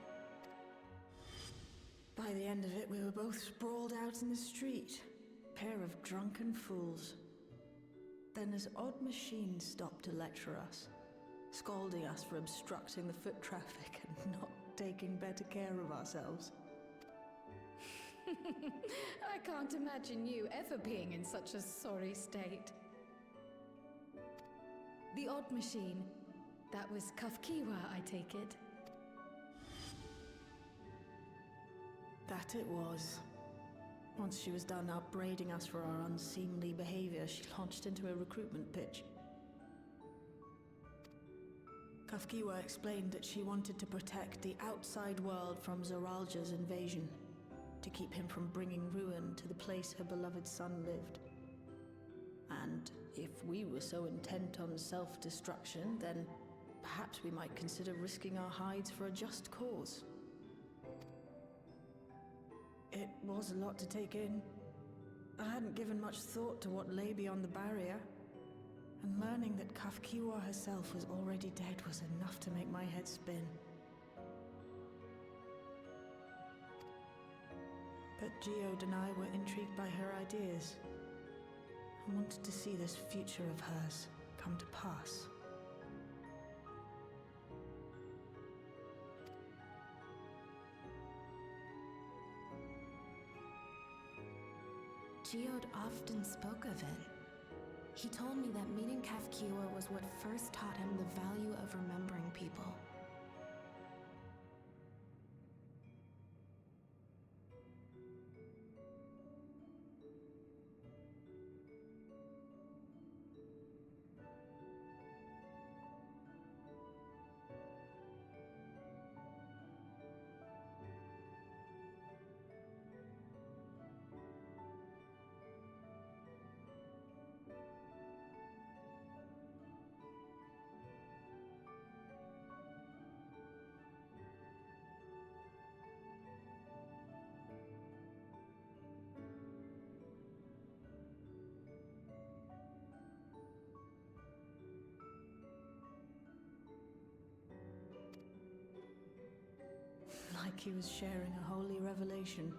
By the end of it, we were both sprawled out in the street. Pair of drunken fools. Then this odd machine stopped to lecture us, scolding us for obstructing the foot traffic and not taking better care of ourselves. I can't imagine you ever being in such a sorry state. The odd machine. That was Kafkiwa, I take it. That it was. Once she was done upbraiding us for our unseemly behavior, she launched into a recruitment pitch. Kafkiwa explained that she wanted to protect the outside world from Zoralja's invasion, to keep him from bringing ruin to the place her beloved son lived. And if we were so intent on self-destruction, then perhaps we might consider risking our hides for a just cause. It was a lot to take in. I hadn't given much thought to what lay beyond the barrier, and learning that Kafkiwa herself was already dead was enough to make my head spin. But Geode and I were intrigued by her ideas, and wanted to see this future of hers come to pass. Geode often spoke of it. He told me that meeting Kafkiwa was what first taught him the value of remembering people. like he was sharing a holy revelation.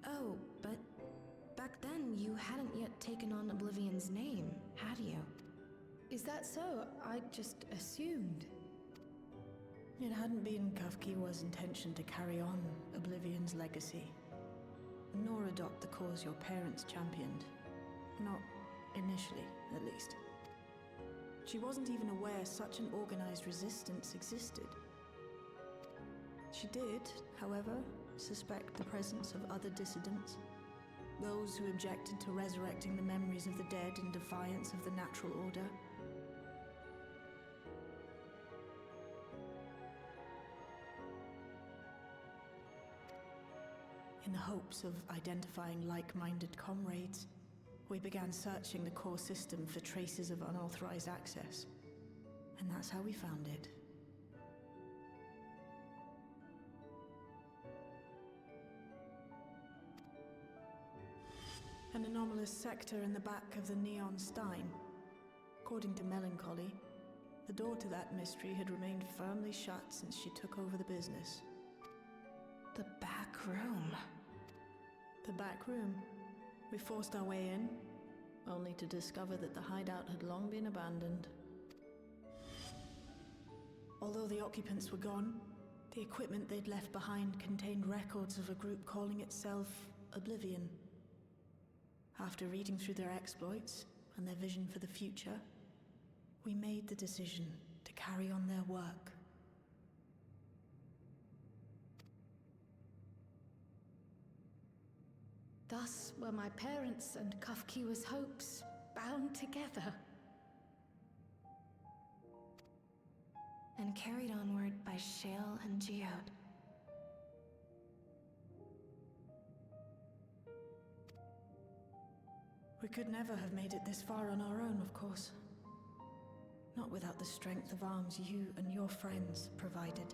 Oh, but back then you hadn't yet taken on Oblivion's name, had you? Is that so? I just assumed. It hadn't been Kafkiwa's intention to carry on Oblivion's legacy, nor adopt the cause your parents championed. Not initially, at least. She wasn't even aware such an organized resistance existed. She did, however, suspect the presence of other dissidents, those who objected to resurrecting the memories of the dead in defiance of the natural order. In the hopes of identifying like-minded comrades, we began searching the core system for traces of unauthorized access. And that's how we found it. An anomalous sector in the back of the Neon Stein. According to Melancholy, the door to that mystery had remained firmly shut since she took over the business. The back room. The back room. We forced our way in, only to discover that the hideout had long been abandoned. Although the occupants were gone, the equipment they'd left behind contained records of a group calling itself Oblivion. After reading through their exploits and their vision for the future, we made the decision to carry on their work. Thus were my parents' and Kafkiwa's hopes bound together. And carried onward by Shale and Geode. We could never have made it this far on our own, of course. Not without the strength of arms you and your friends provided.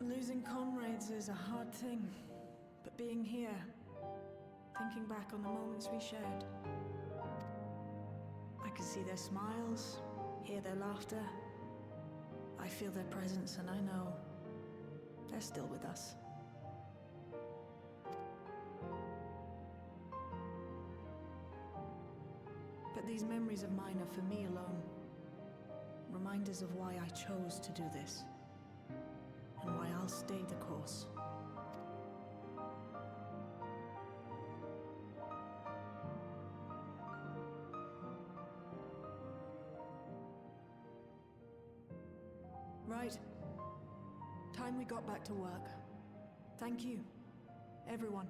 Losing comrades is a hard thing, but being here, thinking back on the moments we shared, I can see their smiles, hear their laughter. I feel their presence, and I know they're still with us. But these memories of mine are for me alone. Reminders of why I chose to do this. And why I'll stay the course. Right. Time we got back to work. Thank you, everyone.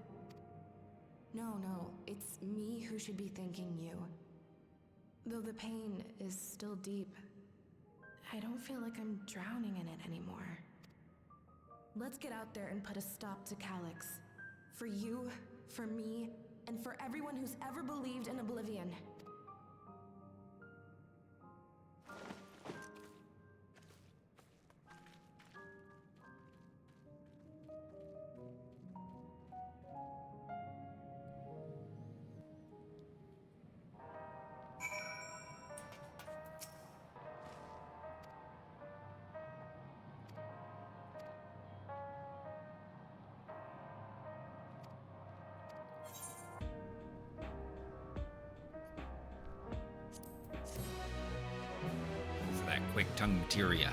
No, it's me who should be thanking you. Though the pain is still deep, I don't feel like I'm drowning in it anymore. Let's get out there and put a stop to Calyx. For you, for me, and for everyone who's ever believed in Oblivion. For that quick tongue materia.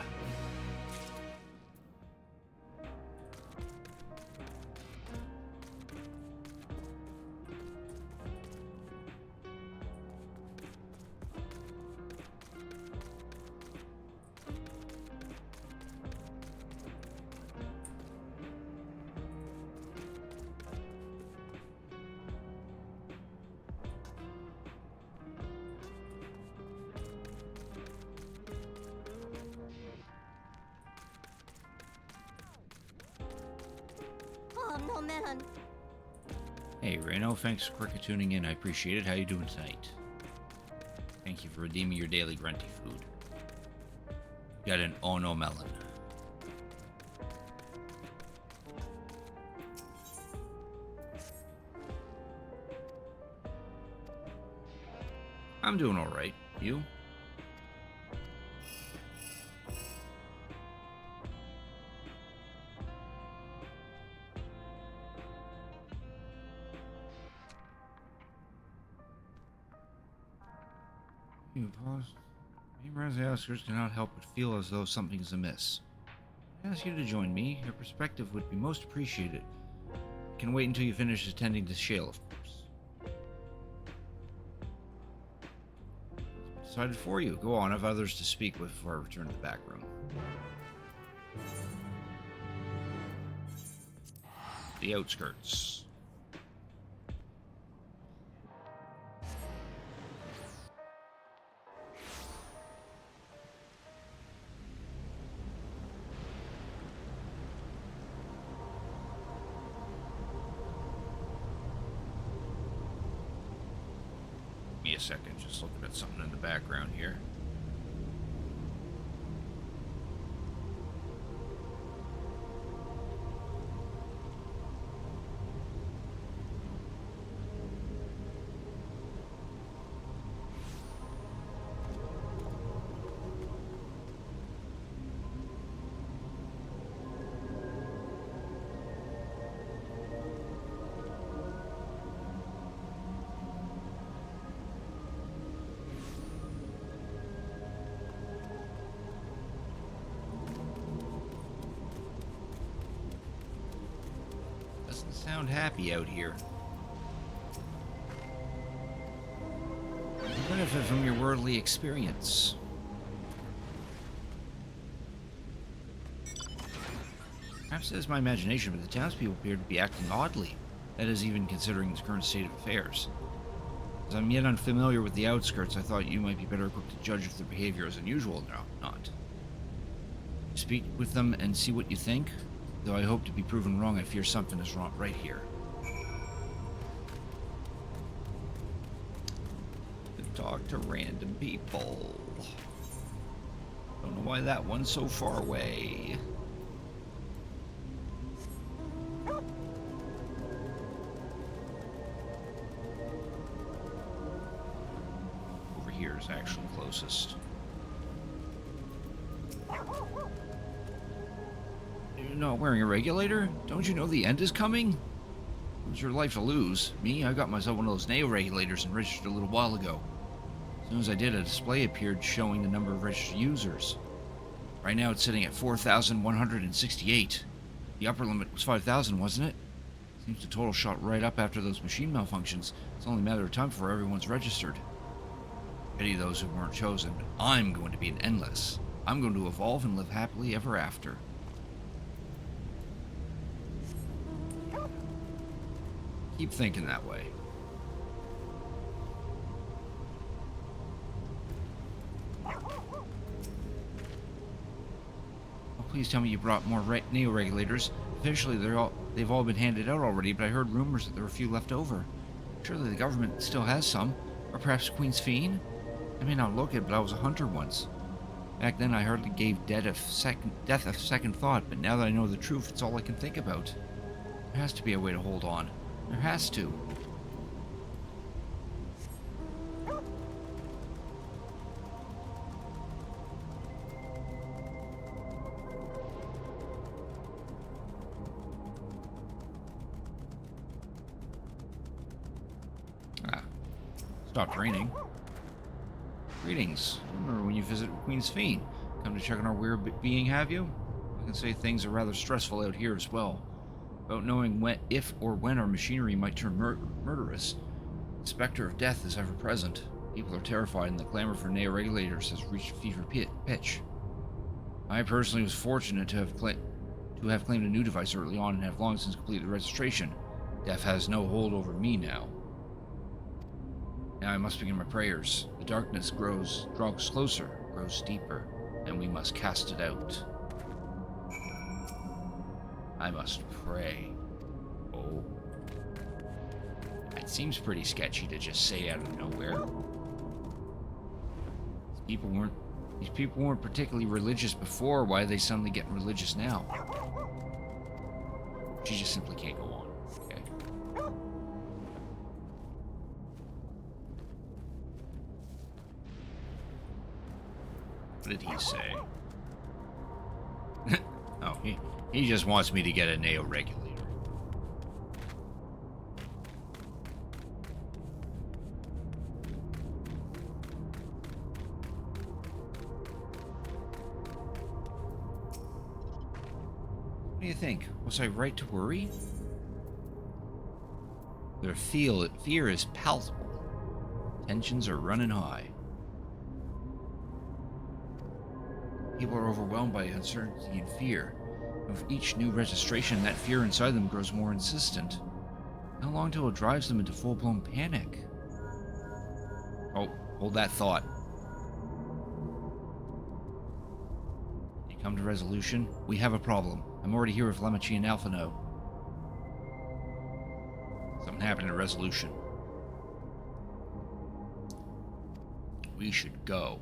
Oh no, Melon. Hey, Reno, thanks for tuning in. I appreciate it. How you doing tonight? Thank you for redeeming your daily grunty food. Got an Ono melon. I'm doing alright. You? You pause. Being around the outskirts cannot help but feel as though something is amiss. I ask you to join me. Your perspective would be most appreciated. I can wait until you finish attending to Shale, of course. Decided for you. Go on, I have others to speak with before I return to the back room. The outskirts. Give me a second, just looking at something in the background here. Doesn't sound happy out here. Benefit from your worldly experience. Perhaps it is my imagination, but the townspeople appear to be acting oddly. That is, even considering the current state of affairs. As I'm yet unfamiliar with the outskirts, I thought you might be better equipped to judge if their behavior is unusual or not. Speak with them and see what you think. Though I hope to be proven wrong, I fear something is wrong right here. To talk to random people. Don't know why that one's so far away. Over here is actually closest. You're not wearing a regulator? Don't you know the end is coming? It's your life to lose. Me, I got myself one of those Neo regulators and registered a little while ago. As soon as I did, a display appeared showing the number of registered users. Right now it's sitting at 4,168. The upper limit was 5,000, wasn't it? Seems the total shot right up after those machine malfunctions. It's only a matter of time before everyone's registered. Pity those who weren't chosen, but I'm going to be an endless. I'm going to evolve and live happily ever after. Keep thinking that way. Oh, please tell me you brought more Neo regulators. Officially, they've all been handed out already, but I heard rumors that there were a few left over. Surely the government still has some, or perhaps Queen's Fiend? I may not look it, but I was a hunter once. Back then, I hardly gave death a second thought, but now that I know the truth, it's all I can think about. There has to be a way to hold on. There has to. Stopped raining. Greetings. Remember when you visit Queen's Fiend? Come to check on our weird being, have you? I can say things are rather stressful out here as well. About knowing if or when our machinery might turn murderous. The specter of death is ever present. People are terrified and the clamor for Neo regulators has reached fever pitch. I personally was fortunate to have claimed a new device early on and have long since completed registration. Death has no hold over me now. Now I must begin my prayers. The darkness draws closer, grows deeper, and we must cast it out. I must pray. Oh. It seems pretty sketchy to just say out of nowhere. These people weren't particularly religious before. Why are they suddenly getting religious now? She just simply can't go on. Okay. What did he say? Oh, he just wants me to get a Neo regulator. What do you think? Was I right to worry? Their fear is palpable. Tensions are running high. People are overwhelmed by uncertainty and fear. With each new registration, that fear inside them grows more insistent. How long till it drives them into full-blown panic? Oh, hold that thought. You come to resolution? We have a problem. I'm already here with Lemachi and Alphino. Something happened to resolution. We should go.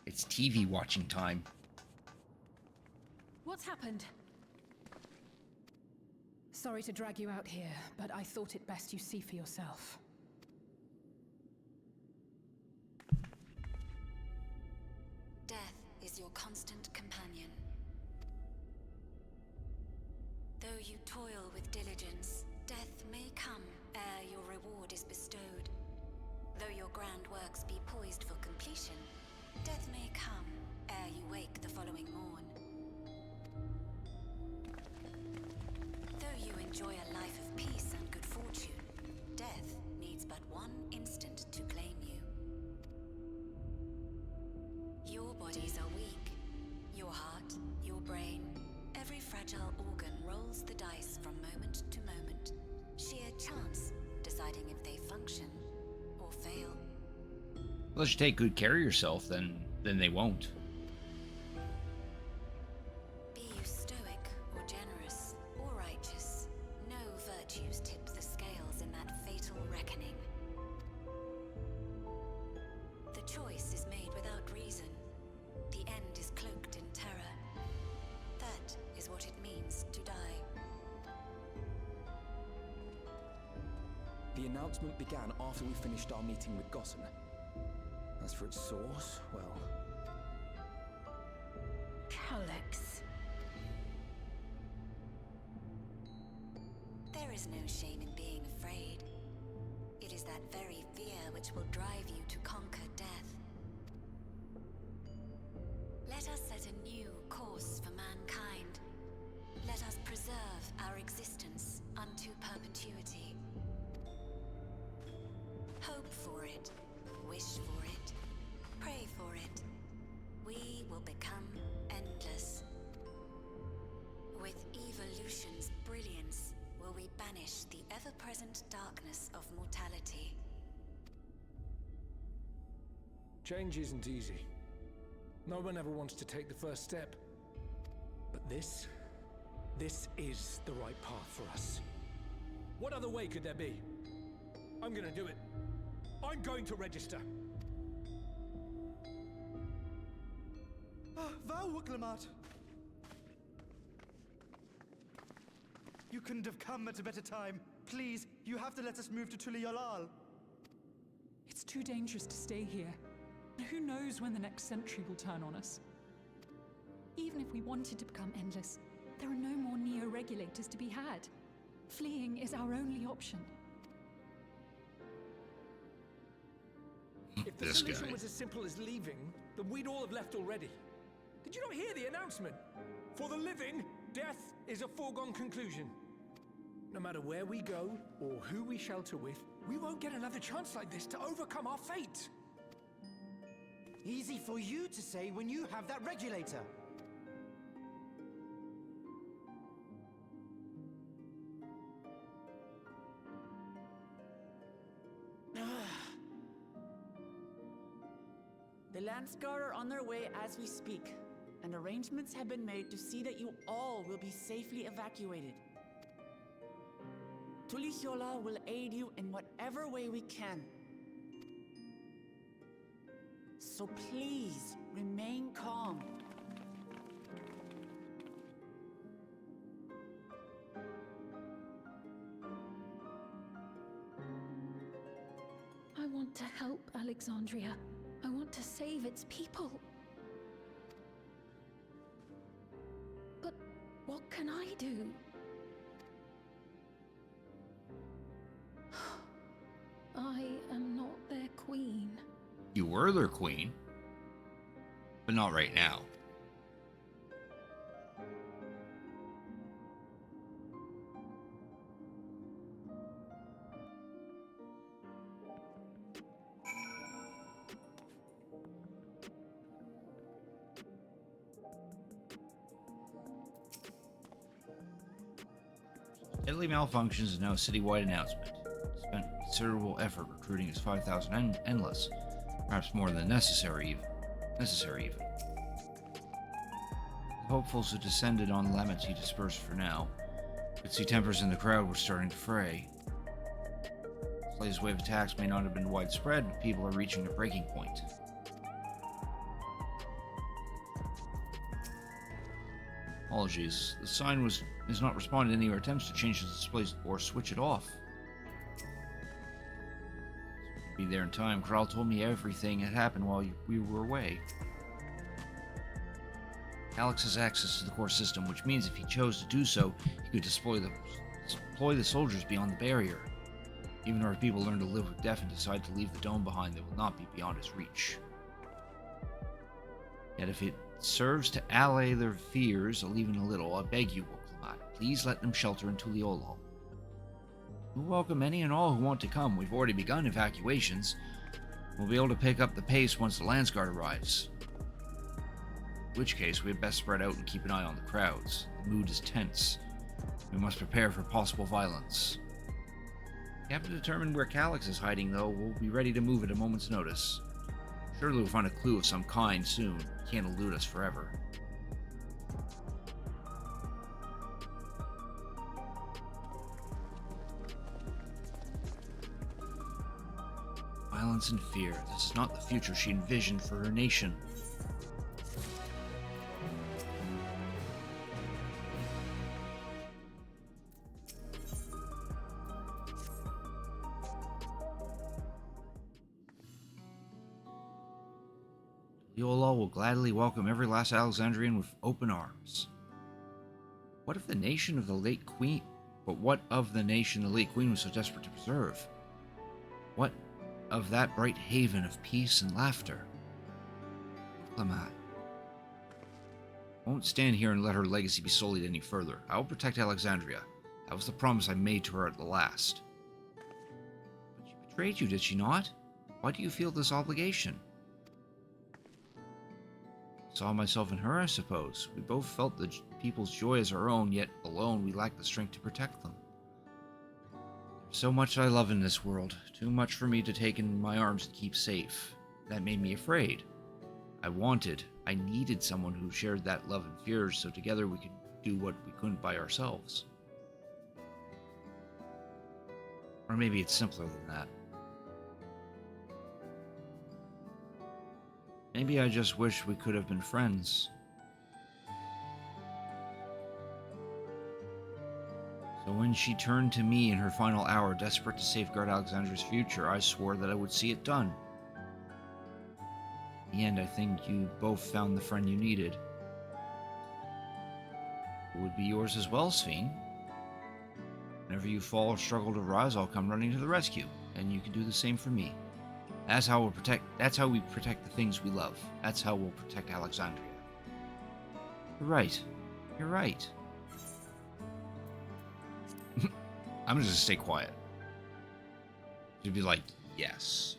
It's TV watching time. What's happened? Sorry to drag you out here, but I thought it best you see for yourself. Death is your constant companion. Though you toil with diligence, death may come ere your reward is bestowed. Though your grand works be poised for completion, death may come ere you wake the following morn. Though you enjoy a life of peace and good fortune, death needs but one instant to claim you. Your bodies are weak. Your heart, your brain, every fragile organ rolls the dice from moment to moment. Sheer chance deciding if they function or fail. Unless you take good care of yourself, then they won't. Be you stoic or generous or righteous, no virtues tip the scales in that fatal reckoning. The choice is made without reason. The end is cloaked in terror. That is what it means to die. The announcement began after we finished our meeting with Gossen. As for its source, well... Calyx. There is no shame in being afraid. It is that very fear which will drive you to conquer death. Let us set a new course for mankind. Let us preserve our existence unto perpetuity. Hope for it, wish for it, pray for it. We will become endless. With evolution's brilliance, will we banish the ever-present darkness of mortality. Change isn't easy. No one ever wants to take the first step. But this is the right path for us. What other way could there be? I'm gonna do it. I'm going to register. Val Wuklemat! You couldn't have come at a better time. Please, you have to let us move to Tuliolal. It's too dangerous to stay here. Who knows when the next century will turn on us? Even if we wanted to become endless, there are no more neo-regulators to be had. Fleeing is our only option. If the solution was as simple as leaving, then we'd all have left already. Did you not hear the announcement? For the living, death is a foregone conclusion. No matter where we go, or who we shelter with, we won't get another chance like this to overcome our fate. Easy for you to say when you have that regulator. The Landsguard are on their way as we speak, and arrangements have been made to see that you all will be safely evacuated. Tulihiola will aid you in whatever way we can. So please, remain calm. I want to help Alexandria. I want to save its people. But what can I do? I am not their queen. You were their queen, but not right now. Deadly malfunctions is now a citywide announcement. Spent considerable effort recruiting his 5,000 endless, perhaps more than necessary even. The hopefuls who descended on Lamity dispersed for now. Could see tempers in the crowd were starting to fray. This latest wave of attacks may not have been widespread, but people are reaching a breaking point. Apologies. The sign is not responding to any of our attempts to change the display or switch it off. Be there in time. Kral told me everything had happened while we were away. Alex has access to the core system, which means if he chose to do so, he could deploy the soldiers beyond the barrier. Even if people learn to live with death and decide to leave the dome behind, they will not be beyond his reach. Yet if it serves to allay their fears, even a little, I beg you, Woklamat, please let them shelter in Tuliolo. We welcome any and all who want to come. We've already begun evacuations. We'll be able to pick up the pace once the Landsguard arrives. In which case, we had best spread out and keep an eye on the crowds. The mood is tense. We must prepare for possible violence. We have to determine where Calyx is hiding, though. We'll be ready to move at a moment's notice. Surely we'll find a clue of some kind soon. He can't elude us forever. Violence and fear. This is not the future she envisioned for her nation. Yola will gladly welcome every last Alexandrian with open arms. What of the nation of the late queen? But what of the nation the late queen was so desperate to preserve? What of that bright haven of peace and laughter? Lamat. I won't stand here and let her legacy be sullied any further. I will protect Alexandria. That was the promise I made to her at the last. But she betrayed you, did she not? Why do you feel this obligation? Saw myself in her, I suppose. We both felt the people's joy as our own, yet alone we lacked the strength to protect them. There's so much I love in this world, too much for me to take in my arms and keep safe. That made me afraid. I needed someone who shared that love and fears, so together we could do what we couldn't by ourselves. Or maybe it's simpler than that. Maybe I just wish we could have been friends. So when she turned to me in her final hour, desperate to safeguard Alexandra's future, I swore that I would see it done. In the end, I think you both found the friend you needed. It would be yours as well, Sphene. Whenever you fall or struggle to rise, I'll come running to the rescue, and you can do the same for me. That's how we protect the things we love. That's how we'll protect Alexandria. You're right. You're right. I'm just gonna stay quiet. She'd be like, yes.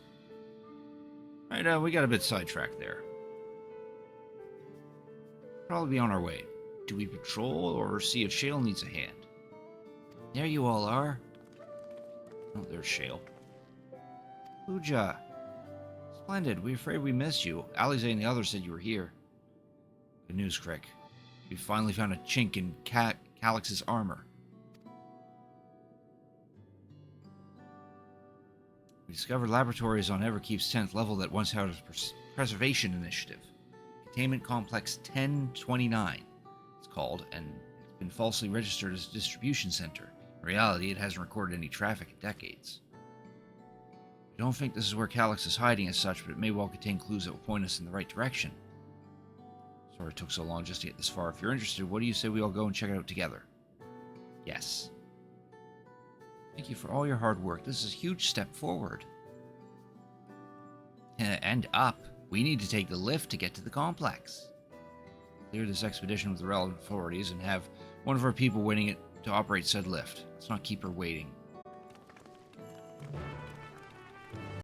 Right, we got a bit sidetracked there. Probably be on our way. Do we patrol or see if Shale needs a hand? There you all are. Oh, there's Shale. Pooja. Splendid. We're afraid we missed you. Alize and the others said you were here. Good news, Crick. We finally found a chink in Calix's armor. We discovered laboratories on Everkeep's 10th level that once held a preservation initiative. Containment Complex 1029, it's called, and it's been falsely registered as a distribution center. In reality, it hasn't recorded any traffic in decades. I don't think this is where Calix is hiding as such, but it may well contain clues that will point us in the right direction. Sorry it took so long just to get this far. If you're interested, what do you say we all go and check it out together? Yes. Thank you for all your hard work. This is a huge step forward. And up. We need to take the lift to get to the complex. Clear this expedition with the relevant authorities and have one of our people waiting it to operate said lift. Let's not keep her waiting.